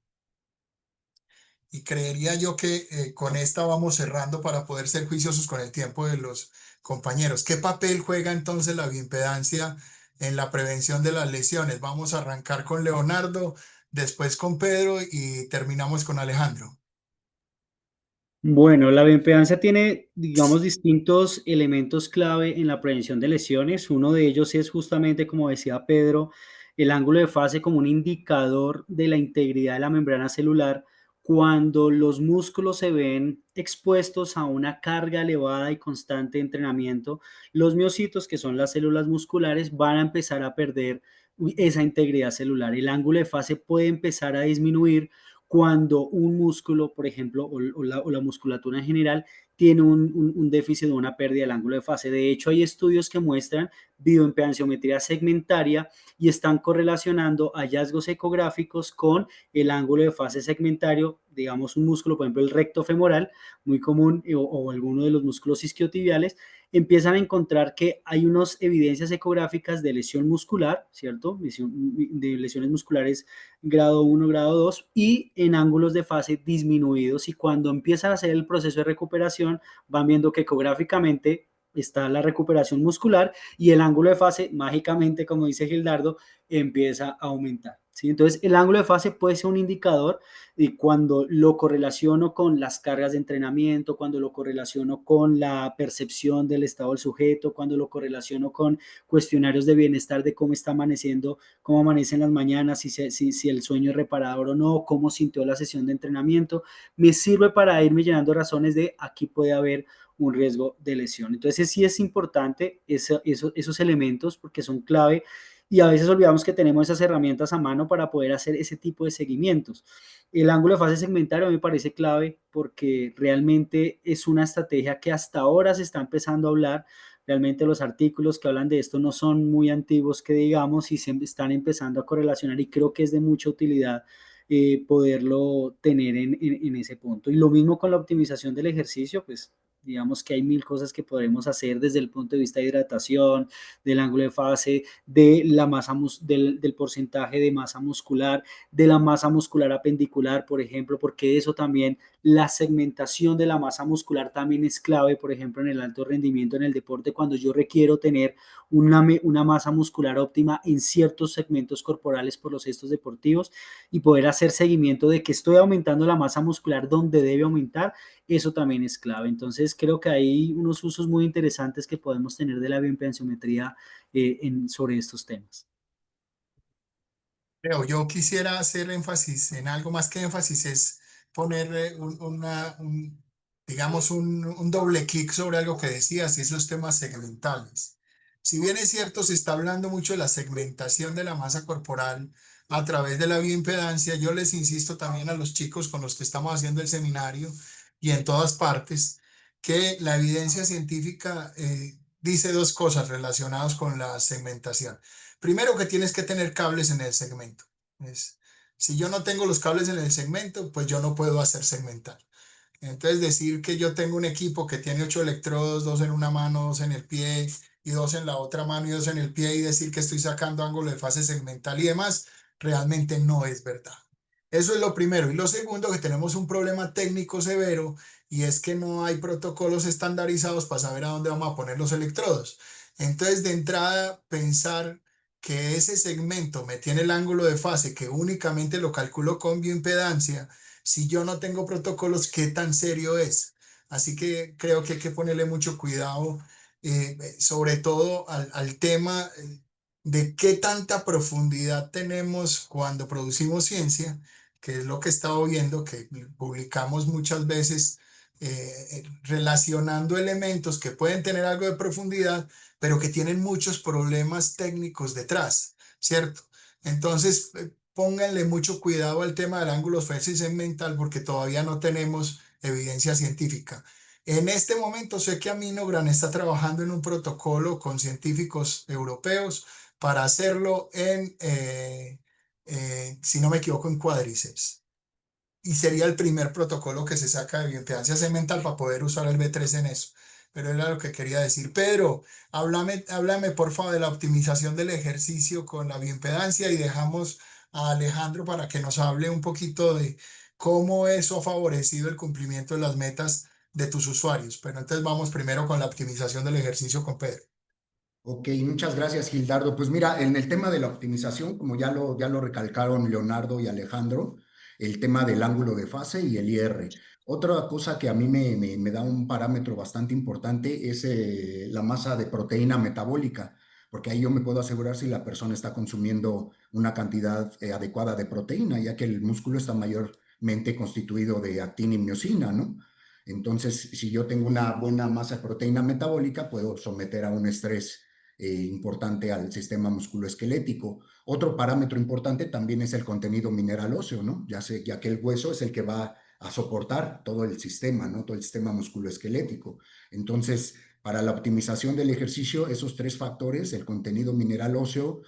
Y creería yo que con esta vamos cerrando para poder ser juiciosos con el tiempo de los compañeros. ¿Qué papel juega entonces la bioimpedancia en la prevención de las lesiones? Vamos a arrancar con Leonardo, después con Pedro y terminamos con Alejandro. Bueno, la bioimpedancia tiene, digamos, distintos elementos clave en la prevención de lesiones. Uno de ellos es justamente, como decía Pedro, el ángulo de fase como un indicador de la integridad de la membrana celular. Cuando los músculos se ven expuestos a una carga elevada y constante de entrenamiento, los miocitos, que son las células musculares, van a empezar a perder esa integridad celular. El ángulo de fase puede empezar a disminuir cuando un músculo, por ejemplo, o la musculatura en general, tiene un déficit o una pérdida del ángulo de fase. De hecho, hay estudios que muestran bioimpedanciometría segmentaria y están correlacionando hallazgos ecográficos con el ángulo de fase segmentario, digamos un músculo, por ejemplo, el recto femoral, muy común, o alguno de los músculos isquiotibiales, empiezan a encontrar que hay unas evidencias ecográficas de lesión muscular, ¿cierto? De lesiones musculares grado 1, grado 2 y en ángulos de fase disminuidos. Y cuando empiezan a hacer el proceso de recuperación, van viendo que ecográficamente está la recuperación muscular y el ángulo de fase, mágicamente, como dice Gildardo, empieza a aumentar. ¿Sí? Entonces, el ángulo de fase puede ser un indicador y cuando lo correlaciono con las cargas de entrenamiento, cuando lo correlaciono con la percepción del estado del sujeto, cuando lo correlaciono con cuestionarios de bienestar de cómo está amaneciendo, cómo amanece en las mañanas, si el sueño es reparador o no, cómo sintió la sesión de entrenamiento, me sirve para irme llenando razones de aquí puede haber un riesgo de lesión. Entonces sí es importante esos elementos porque son clave y a veces olvidamos que tenemos esas herramientas a mano para poder hacer ese tipo de seguimientos. El ángulo de fase segmentario me parece clave porque realmente es una estrategia que hasta ahora se está empezando a hablar. Realmente los artículos que hablan de esto no son muy antiguos que digamos y se están empezando a correlacionar y creo que es de mucha utilidad poderlo tener en ese punto. Y lo mismo con la optimización del ejercicio, pues digamos que hay mil cosas que podremos hacer desde el punto de vista de hidratación, del ángulo de fase, de la masa del porcentaje de masa muscular, de la masa muscular apendicular, por ejemplo, porque eso también, la segmentación de la masa muscular también es clave, por ejemplo, en el alto rendimiento en el deporte, cuando yo requiero tener una masa muscular óptima en ciertos segmentos corporales por los gestos deportivos y poder hacer seguimiento de que estoy aumentando la masa muscular donde debe aumentar, eso también es clave. Entonces, creo que hay unos usos muy interesantes que podemos tener de la bioimpedanciometría sobre estos temas. Yo quisiera hacer énfasis en algo más que énfasis, es poner digamos, un doble clic sobre algo que decías, y esos temas segmentales. Si bien es cierto, se está hablando mucho de la segmentación de la masa corporal a través de la bioimpedancia, yo les insisto también a los chicos con los que estamos haciendo el seminario y en todas partes, que la evidencia científica dice dos cosas relacionadas con la segmentación. Primero, que tienes que tener cables en el segmento. Si yo no tengo los cables en el segmento, pues yo no puedo hacer segmentar. Entonces, decir que yo tengo un equipo que tiene 8 electrodos, 2 en una mano, 2 en el pie y 2 en la otra mano y 2 en el pie, y decir que estoy sacando ángulo de fase segmental y demás, realmente no es verdad. Eso es lo primero. Y lo segundo, que tenemos un problema técnico severo, y es que no hay protocolos estandarizados para saber a dónde vamos a poner los electrodos. Entonces, de entrada, pensar que ese segmento me tiene el ángulo de fase que únicamente lo calculo con bioimpedancia, si yo no tengo protocolos, ¿qué tan serio es? Así que creo que hay que ponerle mucho cuidado, sobre todo al tema de qué tanta profundidad tenemos cuando producimos ciencia, que es lo que he estado viendo, que publicamos muchas veces relacionando elementos que pueden tener algo de profundidad, pero que tienen muchos problemas técnicos detrás, ¿cierto? Entonces, pónganle mucho cuidado al tema del ángulo esférico y segmental porque todavía no tenemos evidencia científica. En este momento sé que Aminogran está trabajando en un protocolo con científicos europeos para hacerlo si no me equivoco, en cuádriceps. Y sería el primer protocolo que se saca de bioimpedancia segmental para poder usar el B3 en eso. Pero era lo que quería decir. Pedro, háblame por favor de la optimización del ejercicio con la bioimpedancia y dejamos a Alejandro para que nos hable un poquito de cómo eso ha favorecido el cumplimiento de las metas de tus usuarios. Pero entonces vamos primero con la optimización del ejercicio con Pedro. Ok, muchas gracias, Gildardo. Pues mira, en el tema de la optimización, como ya lo recalcaron Leonardo y Alejandro, el tema del ángulo de fase y el IR. Otra cosa que a mí me da un parámetro bastante importante es la masa de proteína metabólica, porque ahí yo me puedo asegurar si la persona está consumiendo una cantidad adecuada de proteína, ya que el músculo está mayormente constituido de actina y miosina, ¿no? Entonces, si yo tengo una buena masa de proteína metabólica, puedo someter a un estrés importante al sistema musculoesquelético. Otro parámetro importante también es el contenido mineral óseo, ¿no? Ya que el hueso es el que va a soportar todo el sistema, ¿no? Todo el sistema musculoesquelético. Entonces, para la optimización del ejercicio, esos tres factores, el contenido mineral óseo,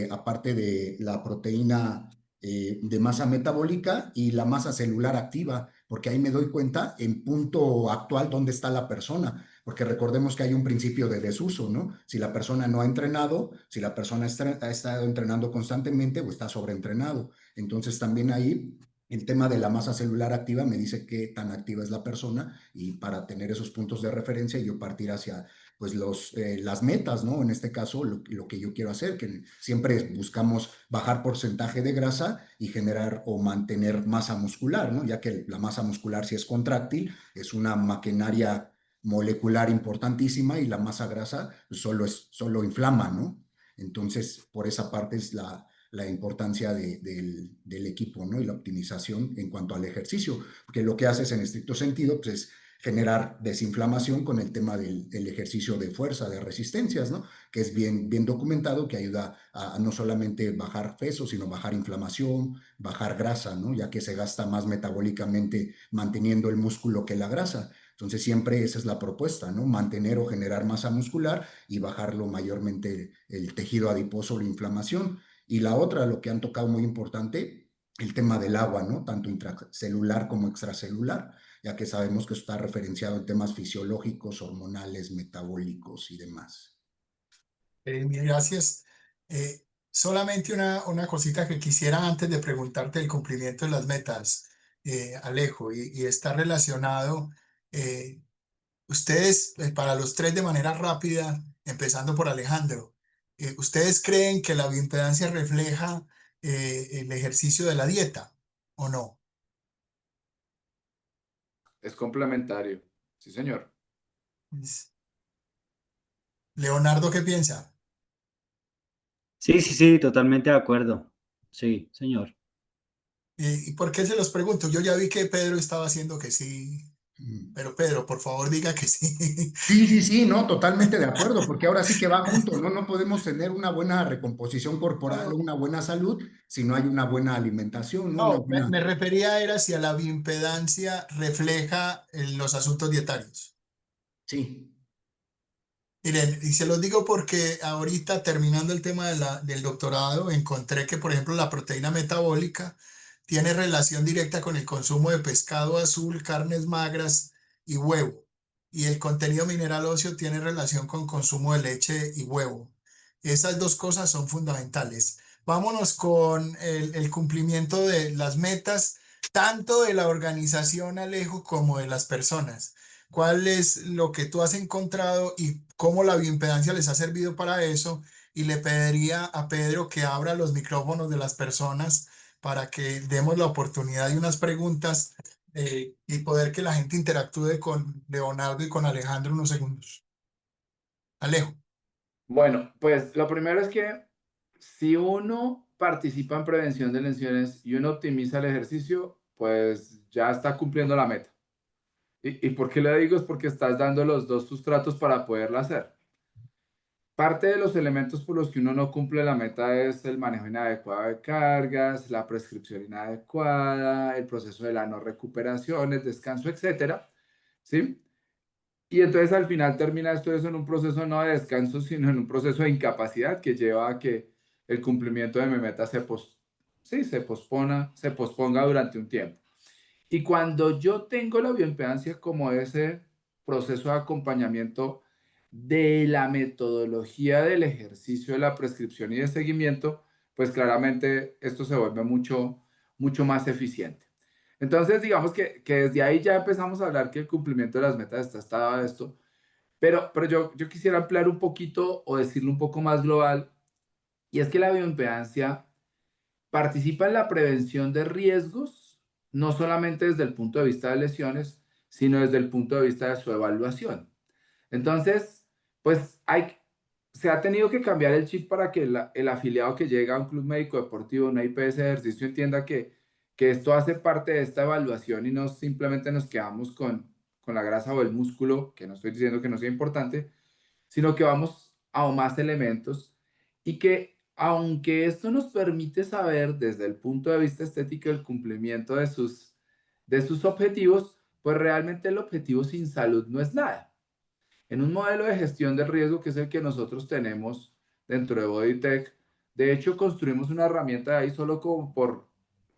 aparte de la proteína de masa metabólica y la masa celular activa, porque ahí me doy cuenta en punto actual dónde está la persona, porque recordemos que hay un principio de desuso, ¿no? Si la persona no ha entrenado, si la persona ha estado entrenando constantemente o está sobreentrenado. Entonces también ahí el tema de la masa celular activa me dice qué tan activa es la persona y para tener esos puntos de referencia yo partir hacia pues las metas, ¿no? En este caso, lo que yo quiero hacer, que siempre buscamos bajar porcentaje de grasa y generar o mantener masa muscular, ¿no? Ya que la masa muscular, si es contráctil, es una maquinaria molecular importantísima y la masa grasa pues, solo inflama, ¿no? Entonces, por esa parte es la importancia del equipo, ¿no? Y la optimización en cuanto al ejercicio, porque lo que haces en estricto sentido, pues es generar desinflamación con el tema del ejercicio de fuerza, de resistencias, ¿no? Que es bien documentado, que ayuda a no solamente bajar peso, sino bajar inflamación, bajar grasa, ¿no? Ya que se gasta más metabólicamente manteniendo el músculo que la grasa. Entonces siempre esa es la propuesta, ¿no? Mantener o generar masa muscular y bajarlo mayormente el tejido adiposo, la inflamación. Y la otra, lo que han tocado muy importante, el tema del agua, ¿no? Tanto intracelular como extracelular, ya que sabemos que está referenciado en temas fisiológicos, hormonales, metabólicos y demás. Gracias. Solamente una cosita que quisiera antes de preguntarte el cumplimiento de las metas, Alejo, y está relacionado, ustedes, para los tres de manera rápida, empezando por Alejandro, ¿ustedes creen que la bioimpedancia refleja el ejercicio de la dieta o no? Es complementario. Sí, señor. Leonardo, ¿qué piensa? Sí, sí, sí, totalmente de acuerdo. Sí, señor. ¿Y por qué se los pregunto? Yo ya vi que Pedro estaba haciendo que sí, pero Pedro, por favor, diga que sí. Sí, sí, sí, no, totalmente de acuerdo, porque ahora sí que va junto, ¿no? No podemos tener una buena recomposición corporal o una buena salud si no hay una buena alimentación, ¿no? Una No, buena... me refería era si a la bioimpedancia refleja los asuntos dietarios. Sí. Miren, y se los digo porque ahorita terminando el tema del doctorado, encontré que, por ejemplo, la proteína metabólica tiene relación directa con el consumo de pescado azul, carnes magras y huevo. Y el contenido mineral óseo tiene relación con consumo de leche y huevo. Esas dos cosas son fundamentales. Vámonos con el cumplimiento de las metas, tanto de la organización, Alejo, como de las personas. ¿Cuál es lo que tú has encontrado y cómo la bioimpedancia les ha servido para eso? Y le pediría a Pedro que abra los micrófonos de las personas para que demos la oportunidad de unas preguntas y poder que la gente interactúe con Leonardo y con Alejandro unos segundos. Alejo. Bueno, pues lo primero es que si uno participa en prevención de lesiones y uno optimiza el ejercicio, pues ya está cumpliendo la meta. ¿Y por qué le digo? Es porque estás dando los dos sustratos para poderla hacer. Parte de los elementos por los que uno no cumple la meta es el manejo inadecuado de cargas, la prescripción inadecuada, el proceso de la no recuperación, el descanso, etcétera, ¿sí? Y entonces al final termina esto eso en un proceso no de descanso, sino en un proceso de incapacidad que lleva a que el cumplimiento de mi meta sí, se posponga durante un tiempo. Y cuando yo tengo la bioimpedancia como ese proceso de acompañamiento de la metodología del ejercicio de la prescripción y de seguimiento, pues claramente esto se vuelve mucho más eficiente. Entonces, digamos que desde ahí ya empezamos a hablar que el cumplimiento de las metas está estado a esto, pero yo quisiera ampliar un poquito o decirlo un poco más global, y es que la bioimpedancia participa en la prevención de riesgos, no solamente desde el punto de vista de lesiones, sino desde el punto de vista de su evaluación. Entonces, pues se ha tenido que cambiar el chip para que el afiliado que llega a un club médico deportivo, una IPS de ejercicio, entienda que esto hace parte de esta evaluación y no simplemente nos quedamos con la grasa o el músculo, que no estoy diciendo que no sea importante, sino que vamos a más elementos y que aunque esto nos permite saber desde el punto de vista estético el cumplimiento de sus objetivos, pues realmente el objetivo sin salud no es nada. En un modelo de gestión del riesgo que es el que nosotros tenemos dentro de BodyTech, de hecho construimos una herramienta ahí solo como por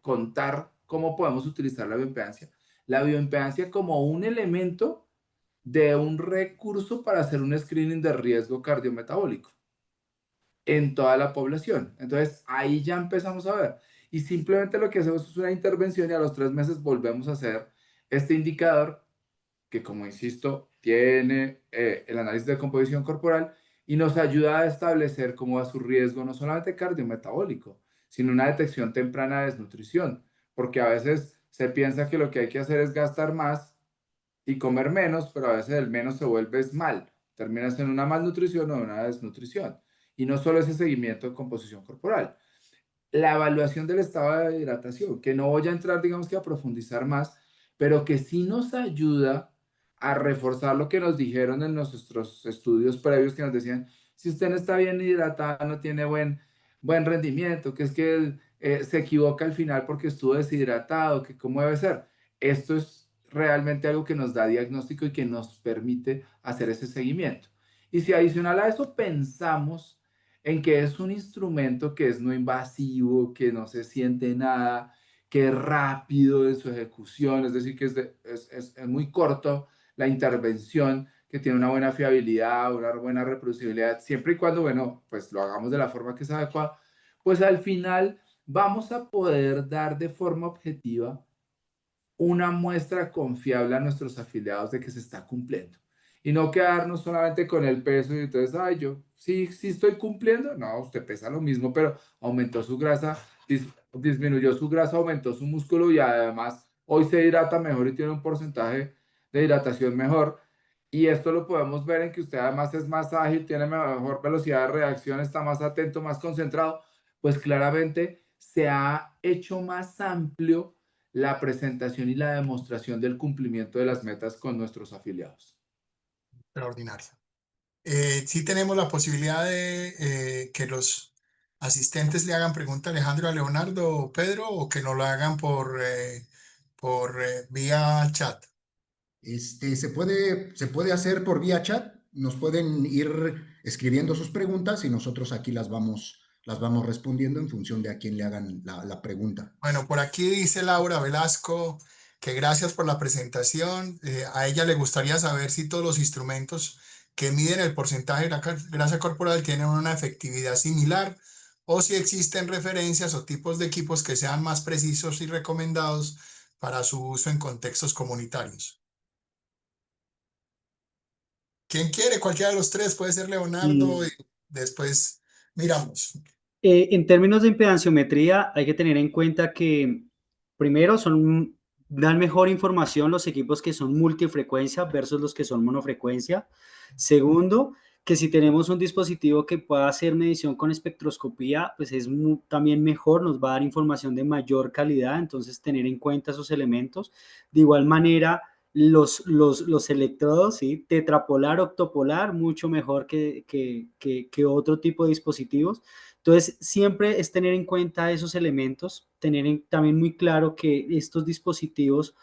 contar cómo podemos utilizar la bioimpedancia. La bioimpedancia como un elemento de un recurso para hacer un screening de riesgo cardiometabólico en toda la población. Entonces, ahí ya empezamos a ver. Y simplemente lo que hacemos es una intervención y a los 3 meses volvemos a hacer este indicador que, como insisto, tiene el análisis de composición corporal y nos ayuda a establecer cómo va su riesgo, no solamente cardiometabólico, sino una detección temprana de desnutrición, porque a veces se piensa que lo que hay que hacer es gastar más y comer menos, pero a veces el menos se vuelve mal. Terminas en una malnutrición o una desnutrición. Y no solo ese seguimiento de composición corporal. La evaluación del estado de hidratación, que no voy a entrar, digamos que a profundizar más, pero que sí nos ayuda a reforzar lo que nos dijeron en nuestros estudios previos que nos decían, si usted no está bien hidratado, no tiene buen rendimiento, que es que se equivoca al final porque estuvo deshidratado, que cómo debe ser. Esto es realmente algo que nos da diagnóstico y que nos permite hacer ese seguimiento. Y si adicional a eso pensamos en que es un instrumento que es no invasivo, que no se siente nada, que es rápido en su ejecución, es decir, que es muy corto la intervención, que tiene una buena fiabilidad, una buena reproducibilidad, siempre y cuando, bueno, pues lo hagamos de la forma que es adecuada, pues al final vamos a poder dar de forma objetiva una muestra confiable a nuestros afiliados de que se está cumpliendo. Y no quedarnos solamente con el peso y entonces, ay, yo sí estoy cumpliendo. No, usted pesa lo mismo, pero aumentó su grasa, disminuyó su grasa, aumentó su músculo y además hoy se hidrata mejor y tiene un porcentaje de hidratación mejor. Y esto lo podemos ver en que usted además es más ágil, tiene mejor velocidad de reacción, está más atento, más concentrado. Pues claramente se ha hecho más amplio la presentación y la demostración del cumplimiento de las metas con nuestros afiliados. Extraordinario. Sí tenemos la posibilidad de que los asistentes le hagan pregunta a Alejandro, a Leonardo o Pedro, o que nos lo hagan por vía chat. Se puede hacer por vía chat. Nos pueden ir escribiendo sus preguntas y nosotros aquí las vamos respondiendo en función de a quién le hagan la pregunta. Bueno, por aquí dice Laura Velasco que gracias por la presentación. A ella le gustaría saber si todos los instrumentos que miden el porcentaje de la grasa corporal tienen una efectividad similar o si existen referencias o tipos de equipos que sean más precisos y recomendados para su uso en contextos comunitarios. ¿Quién quiere? Cualquiera de los tres, puede ser Leonardo y después miramos. En términos de impedanciometría, hay que tener en cuenta que primero dan mejor información los equipos que son multifrecuencia versus los que son monofrecuencia. Segundo, que si tenemos un dispositivo que pueda hacer medición con espectroscopía, pues es también mejor, nos va a dar información de mayor calidad, entonces tener en cuenta esos elementos. De igual manera, los electrodos, ¿sí? Tetrapolar, octopolar, mucho mejor que otro tipo de dispositivos. Entonces, siempre es tener en cuenta esos elementos, también muy claro que estos dispositivos,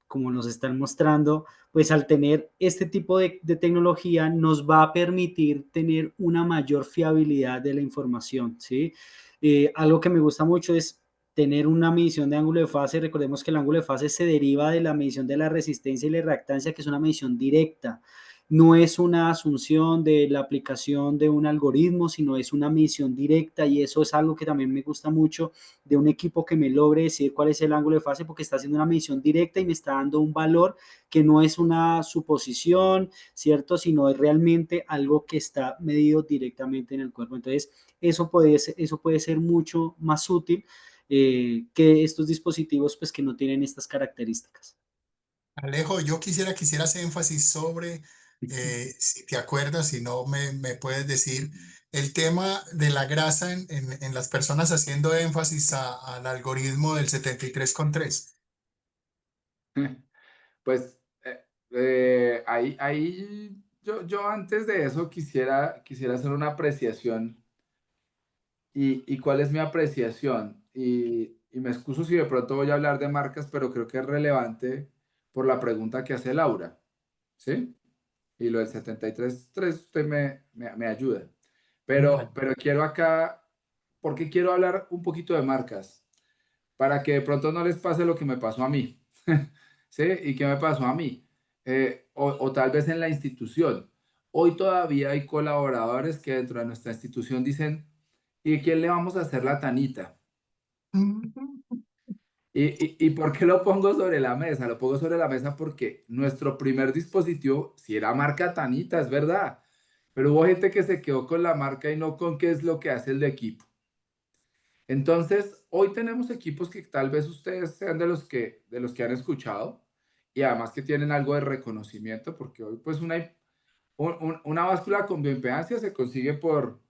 como nos están mostrando, pues al tener este tipo de tecnología nos va a permitir tener una mayor fiabilidad de la información, ¿sí? Algo que me gusta mucho es tener una medición de ángulo de fase. Recordemos que el ángulo de fase se deriva de la medición de la resistencia y la reactancia, que es una medición directa. No es una asunción de la aplicación de un algoritmo, sino es una medición directa, y eso es algo que también me gusta mucho de un equipo que me logre decir cuál es el ángulo de fase, porque está haciendo una medición directa y me está dando un valor que no es una suposición, ¿cierto? Sino es realmente algo que está medido directamente en el cuerpo. Entonces, eso puede ser mucho más útil que estos dispositivos pues que no tienen estas características. Alejo, yo quisiera que hicieras énfasis sobre, si te acuerdas, si no me puedes decir, el tema de la grasa en las personas, haciendo énfasis al algoritmo del 73,3. Pues ahí yo antes de eso quisiera hacer una apreciación. ¿Y cuál es mi apreciación? Y me excuso si de pronto voy a hablar de marcas, pero creo que es relevante por la pregunta que hace Laura, ¿sí? Y lo del 73.3 usted me ayuda. Vale. Pero quiero acá, porque quiero hablar un poquito de marcas, para que de pronto no les pase lo que me pasó a mí, ¿sí? ¿Y qué me pasó a mí? O tal vez en la institución. Hoy todavía hay colaboradores que dentro de nuestra institución dicen, ¿y a quién le vamos a hacer la tanita? ¿Y por qué lo pongo sobre la mesa? Lo pongo sobre la mesa porque nuestro primer dispositivo, si era marca Tanita, es verdad, pero hubo gente que se quedó con la marca y no con qué es lo que hace el de equipo. Entonces, hoy tenemos equipos que tal vez ustedes sean de los que han escuchado y además que tienen algo de reconocimiento, porque hoy pues una báscula con bioimpedancia se consigue por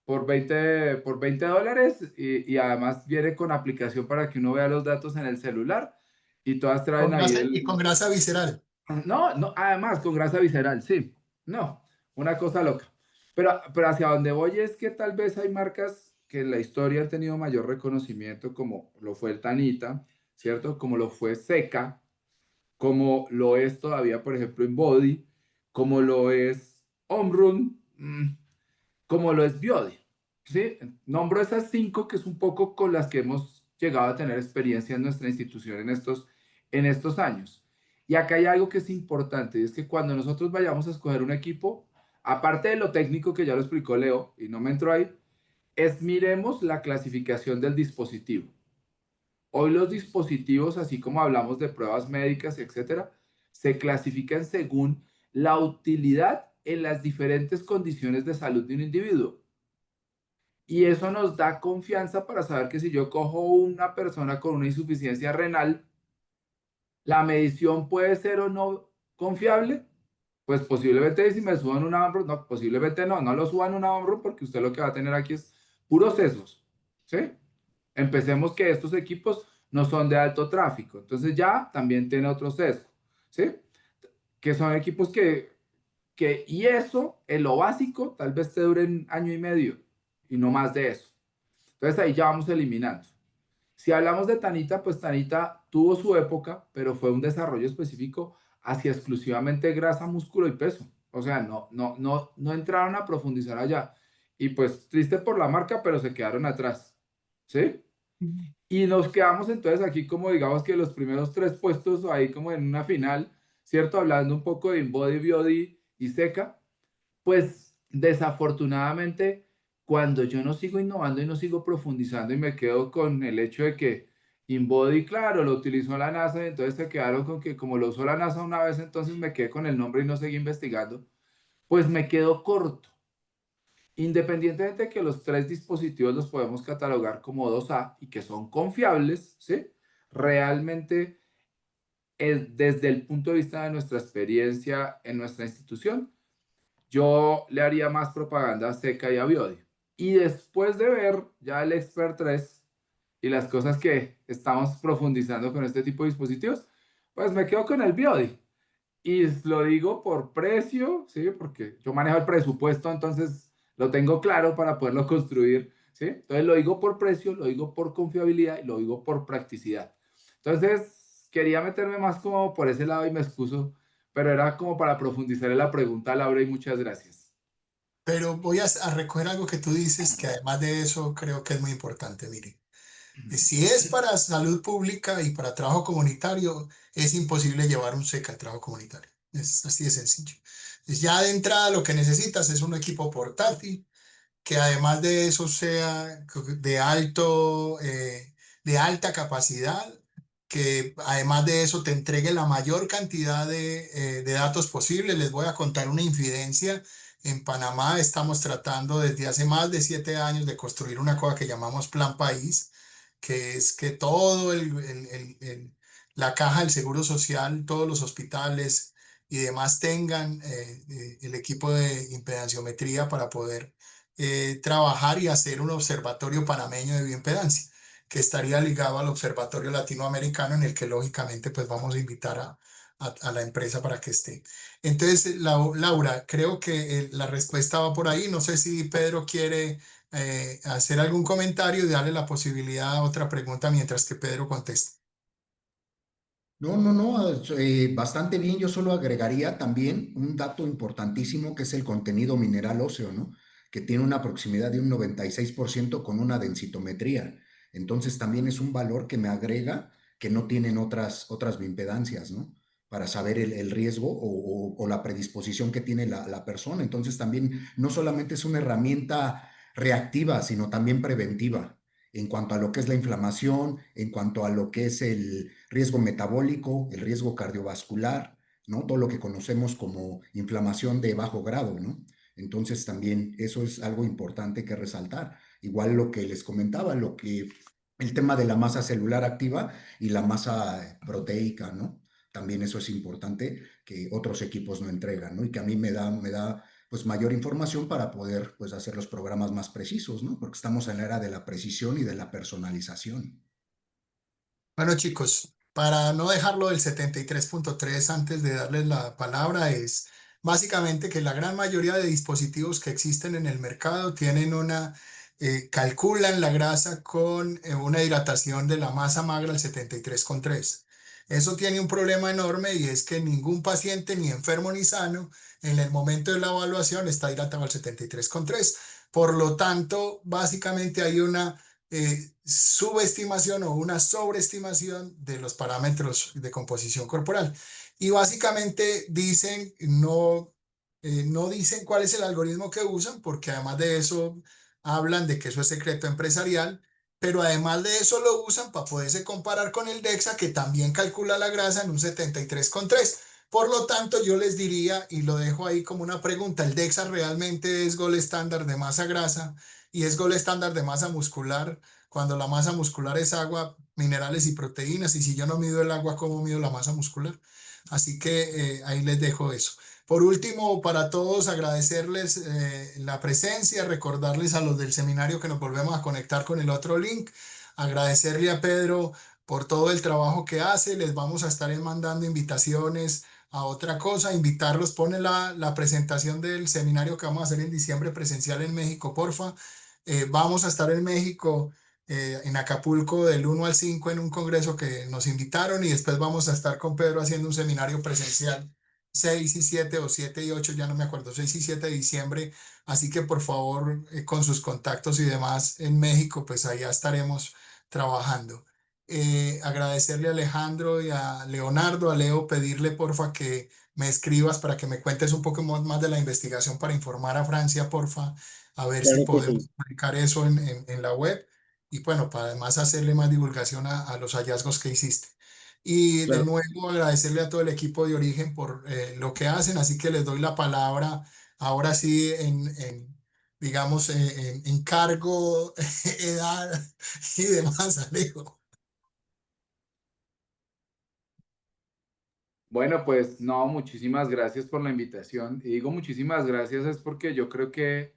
$20 y además viene con aplicación para que uno vea los datos en el celular y todas Con traen ahí grasa y el... con grasa visceral. No, no, además con grasa visceral, sí. No, una cosa loca. Pero hacia donde voy es que tal vez hay marcas que en la historia han tenido mayor reconocimiento, como lo fue el Tanita, ¿cierto? Como lo fue Seca, como lo es todavía, por ejemplo, InBody, como lo es Omrun, como lo es Biodi. ¿Sí? Nombro esas 5 que es un poco con las que hemos llegado a tener experiencia en nuestra institución en estos años. Y acá hay algo que es importante, y es que cuando nosotros vayamos a escoger un equipo, aparte de lo técnico que ya lo explicó Leo, y no me entro ahí, es miremos la clasificación del dispositivo. Hoy los dispositivos, así como hablamos de pruebas médicas, etcétera, se clasifican según la utilidad en las diferentes condiciones de salud de un individuo. Y eso nos da confianza para saber que si yo cojo una persona con una insuficiencia renal, la medición puede ser o no confiable. Pues posiblemente si me suban una AMRO, no, posiblemente no, no lo suban una AMRO porque usted lo que va a tener aquí es puros sesos, ¿sí? Empecemos que estos equipos no son de alto tráfico, entonces ya también tiene otro sesgo, ¿sí? Que son equipos y eso, en lo básico, tal vez te duren año y medio y no más de eso. Entonces ahí ya vamos eliminando. Si hablamos de Tanita, pues Tanita tuvo su época, pero fue un desarrollo específico hacia exclusivamente grasa, músculo y peso. O sea, no entraron a profundizar allá. Y pues triste por la marca, pero se quedaron atrás. ¿Sí? Y nos quedamos entonces aquí como digamos que los primeros 3 puestos ahí como en una final, ¿cierto? Hablando un poco de InBody, Biodi y Seca. Pues desafortunadamente, cuando yo no sigo innovando y no sigo profundizando y me quedo con el hecho de que InBody, claro, lo utilizó la NASA y entonces se quedaron con que como lo usó la NASA una vez, entonces me quedé con el nombre y no seguí investigando, pues me quedo corto. Independientemente de que los 3 dispositivos los podemos catalogar como 2A y que son confiables, ¿sí? Realmente, desde el punto de vista de nuestra experiencia en nuestra institución, yo le haría más propaganda a Seca y a Biodi. Y después de ver ya el Expert 3 y las cosas que estamos profundizando con este tipo de dispositivos, pues me quedo con el BIODI. Y lo digo por precio, ¿sí? Porque yo manejo el presupuesto, entonces lo tengo claro para poderlo construir, ¿sí? Entonces lo digo por precio, lo digo por confiabilidad y lo digo por practicidad. Entonces quería meterme más como por ese lado y me excuso, pero era como para profundizar en la pregunta, Laura, y muchas gracias. Pero voy a recoger algo que tú dices, que además de eso creo que es muy importante, mire. Si es para salud pública y para trabajo comunitario, es imposible llevar un SECA al trabajo comunitario. Es así de sencillo. Ya de entrada lo que necesitas es un equipo portátil que además de eso sea de alta capacidad, que además de eso te entregue la mayor cantidad de datos posible. Les voy a contar una infidencia. En Panamá estamos tratando desde hace más de 7 años de construir una cosa que llamamos Plan País, que es que todo la caja del Seguro Social, todos los hospitales y demás tengan el equipo de impedanciometría para poder trabajar y hacer un observatorio panameño de bioimpedancia, que estaría ligado al observatorio latinoamericano en el que lógicamente pues vamos a invitar a la empresa para que esté. Entonces, Laura, creo que la respuesta va por ahí. No sé si Pedro quiere hacer algún comentario y darle la posibilidad a otra pregunta mientras que Pedro contesta. No, no, no, bastante bien. Yo solo agregaría también un dato importantísimo que es el contenido mineral óseo, ¿no? Que tiene una proximidad de un 96% con una densitometría. Entonces también es un valor que me agrega que no tienen otras bioimpedancias, ¿no? Para saber el riesgo o la predisposición que tiene la persona. Entonces también no solamente es una herramienta reactiva, sino también preventiva en cuanto a lo que es la inflamación, en cuanto a lo que es el riesgo metabólico, el riesgo cardiovascular, ¿no? Todo lo que conocemos como inflamación de bajo grado, ¿no? Entonces también eso es algo importante que resaltar. Igual lo que les comentaba, el tema de la masa celular activa y la masa proteica, ¿no? También eso es importante que otros equipos no entregan, ¿no? Y que a mí me da pues mayor información para poder pues hacer los programas más precisos, ¿no? Porque estamos en la era de la precisión y de la personalización. Bueno, chicos, para no dejarlo del 73.3 antes de darles la palabra, es básicamente que la gran mayoría de dispositivos que existen en el mercado tienen calculan la grasa con una hidratación de la masa magra al 73.3. Eso tiene un problema enorme y es que ningún paciente, ni enfermo ni sano, en el momento de la evaluación está hidratado al 73.3. Por lo tanto, básicamente hay una subestimación o una sobreestimación de los parámetros de composición corporal. Y básicamente no dicen cuál es el algoritmo que usan, porque además de eso hablan de que eso es secreto empresarial, pero además de eso lo usan para poderse comparar con el DEXA, que también calcula la grasa en un 73.3. Por lo tanto, yo les diría, y lo dejo ahí como una pregunta, ¿el DEXA realmente es gol estándar de masa grasa y es gol estándar de masa muscular, cuando la masa muscular es agua, minerales y proteínas? Y si yo no mido el agua, ¿cómo mido la masa muscular? Así que ahí les dejo eso. Por último, para todos, agradecerles la presencia, recordarles a los del seminario que nos volvemos a conectar con el otro link, agradecerle a Pedro por todo el trabajo que hace. Les vamos a estar mandando invitaciones a otra cosa, invitarlos, pone la presentación del seminario que vamos a hacer en diciembre presencial en México, porfa. Vamos a estar en México, en Acapulco, del 1 al 5 en un congreso que nos invitaron, y después vamos a estar con Pedro haciendo un seminario presencial 6 y 7 o 7 y 8, ya no me acuerdo, 6 y 7 de diciembre. Así que por favor, con sus contactos y demás en México, pues allá estaremos trabajando. Agradecerle a Alejandro y a Leonardo, a Leo, pedirle porfa que me escribas para que me cuentes un poco más de la investigación para informar a Francia, porfa, a ver si Claro que podemos sí, publicar eso en la web, y bueno, para además hacerle más divulgación a los hallazgos que hiciste. Y de claro. nuevo agradecerle a todo el equipo de Origen por lo que hacen, así que les doy la palabra ahora sí digamos, en cargo, edad y demás, Alejo. Bueno, pues no, muchísimas gracias por la invitación. Y digo muchísimas gracias es porque yo creo que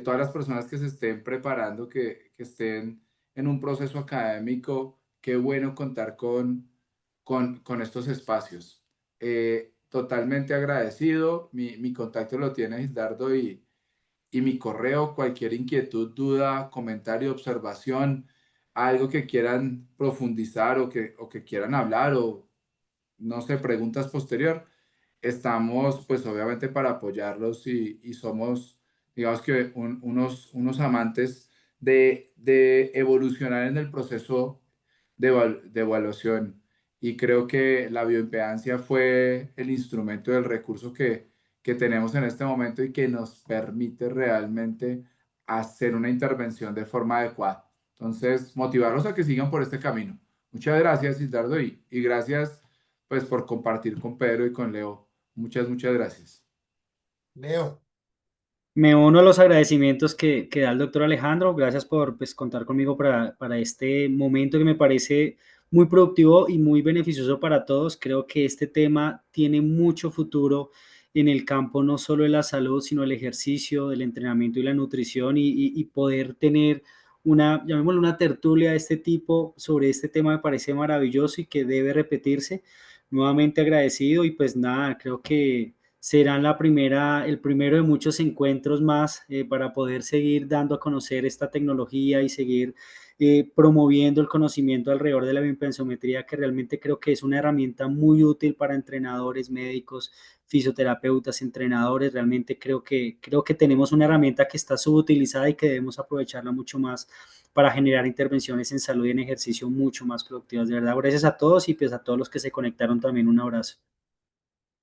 todas las personas que se estén preparando, que estén en un proceso académico, qué bueno contar con estos espacios. Totalmente agradecido. Mi contacto lo tiene Gildardo y mi correo, cualquier inquietud, duda, comentario, observación, algo que quieran profundizar o que quieran hablar o no sé, preguntas posterior, estamos pues obviamente para apoyarlos y somos, digamos que unos amantes de evolucionar en el proceso de evaluación. Y creo que la bioimpedancia fue el instrumento del recurso que tenemos en este momento y que nos permite realmente hacer una intervención de forma adecuada. Entonces, motivarlos a que sigan por este camino. Muchas gracias, Isdardo, y gracias pues por compartir con Pedro y con Leo. Muchas gracias. Leo, Me uno a los agradecimientos que da el doctor Alejandro. Gracias por pues, contar conmigo para este momento que me parece muy productivo y muy beneficioso para todos. Creo que este tema tiene mucho futuro en el campo no solo de la salud, sino el ejercicio, del entrenamiento y la nutrición y poder tener una, llamémoslo una tertulia de este tipo sobre este tema me parece maravilloso y que debe repetirse. Nuevamente agradecido y pues nada, creo que serán el primero de muchos encuentros más para poder seguir dando a conocer esta tecnología y seguir promoviendo el conocimiento alrededor de la bioimpensometría, que realmente creo que es una herramienta muy útil para entrenadores, médicos, fisioterapeutas, entrenadores. Realmente creo que tenemos una herramienta que está subutilizada y que debemos aprovecharla mucho más para generar intervenciones en salud y en ejercicio mucho más productivas. De verdad, gracias a todos y pues a todos los que se conectaron también un abrazo.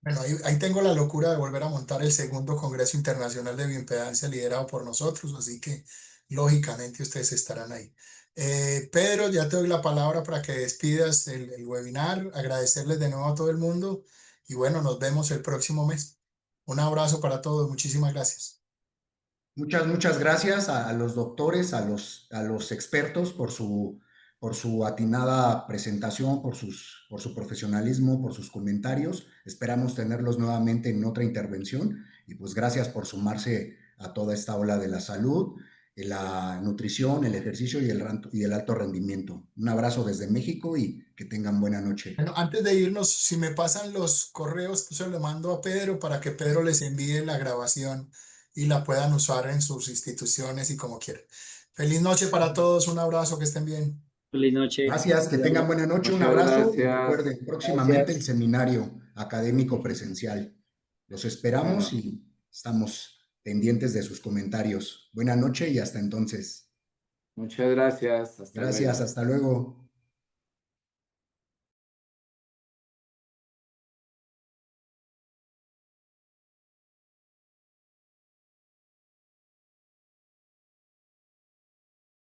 bueno, ahí tengo la locura de volver a montar el segundo Congreso Internacional de Bioimpedancia liderado por nosotros, así que lógicamente ustedes estarán ahí. Pedro, ya te doy la palabra para que despidas el webinar, agradecerles de nuevo a todo el mundo y bueno, nos vemos el próximo mes. Un abrazo para todos, muchísimas gracias. Muchas gracias a los doctores, a los expertos por su atinada presentación, por su profesionalismo, por sus comentarios. Esperamos tenerlos nuevamente en otra intervención y pues gracias por sumarse a toda esta ola de la salud, la nutrición, el ejercicio y el alto rendimiento. Un abrazo desde México y que tengan buena noche. Bueno, antes de irnos, si me pasan los correos, pues se lo mando a Pedro para que Pedro les envíe la grabación y la puedan usar en sus instituciones y como quieran. Feliz noche para todos, un abrazo, que estén bien. Feliz noche. Gracias, que tengan buena noche, un Muchas abrazo y gracias. recuerden, próximamente el seminario académico presencial. Los esperamos Bueno, y estamos pendientes de sus comentarios. Buena noche y hasta entonces. muchas gracias. Hasta Gracias, luego. hasta luego.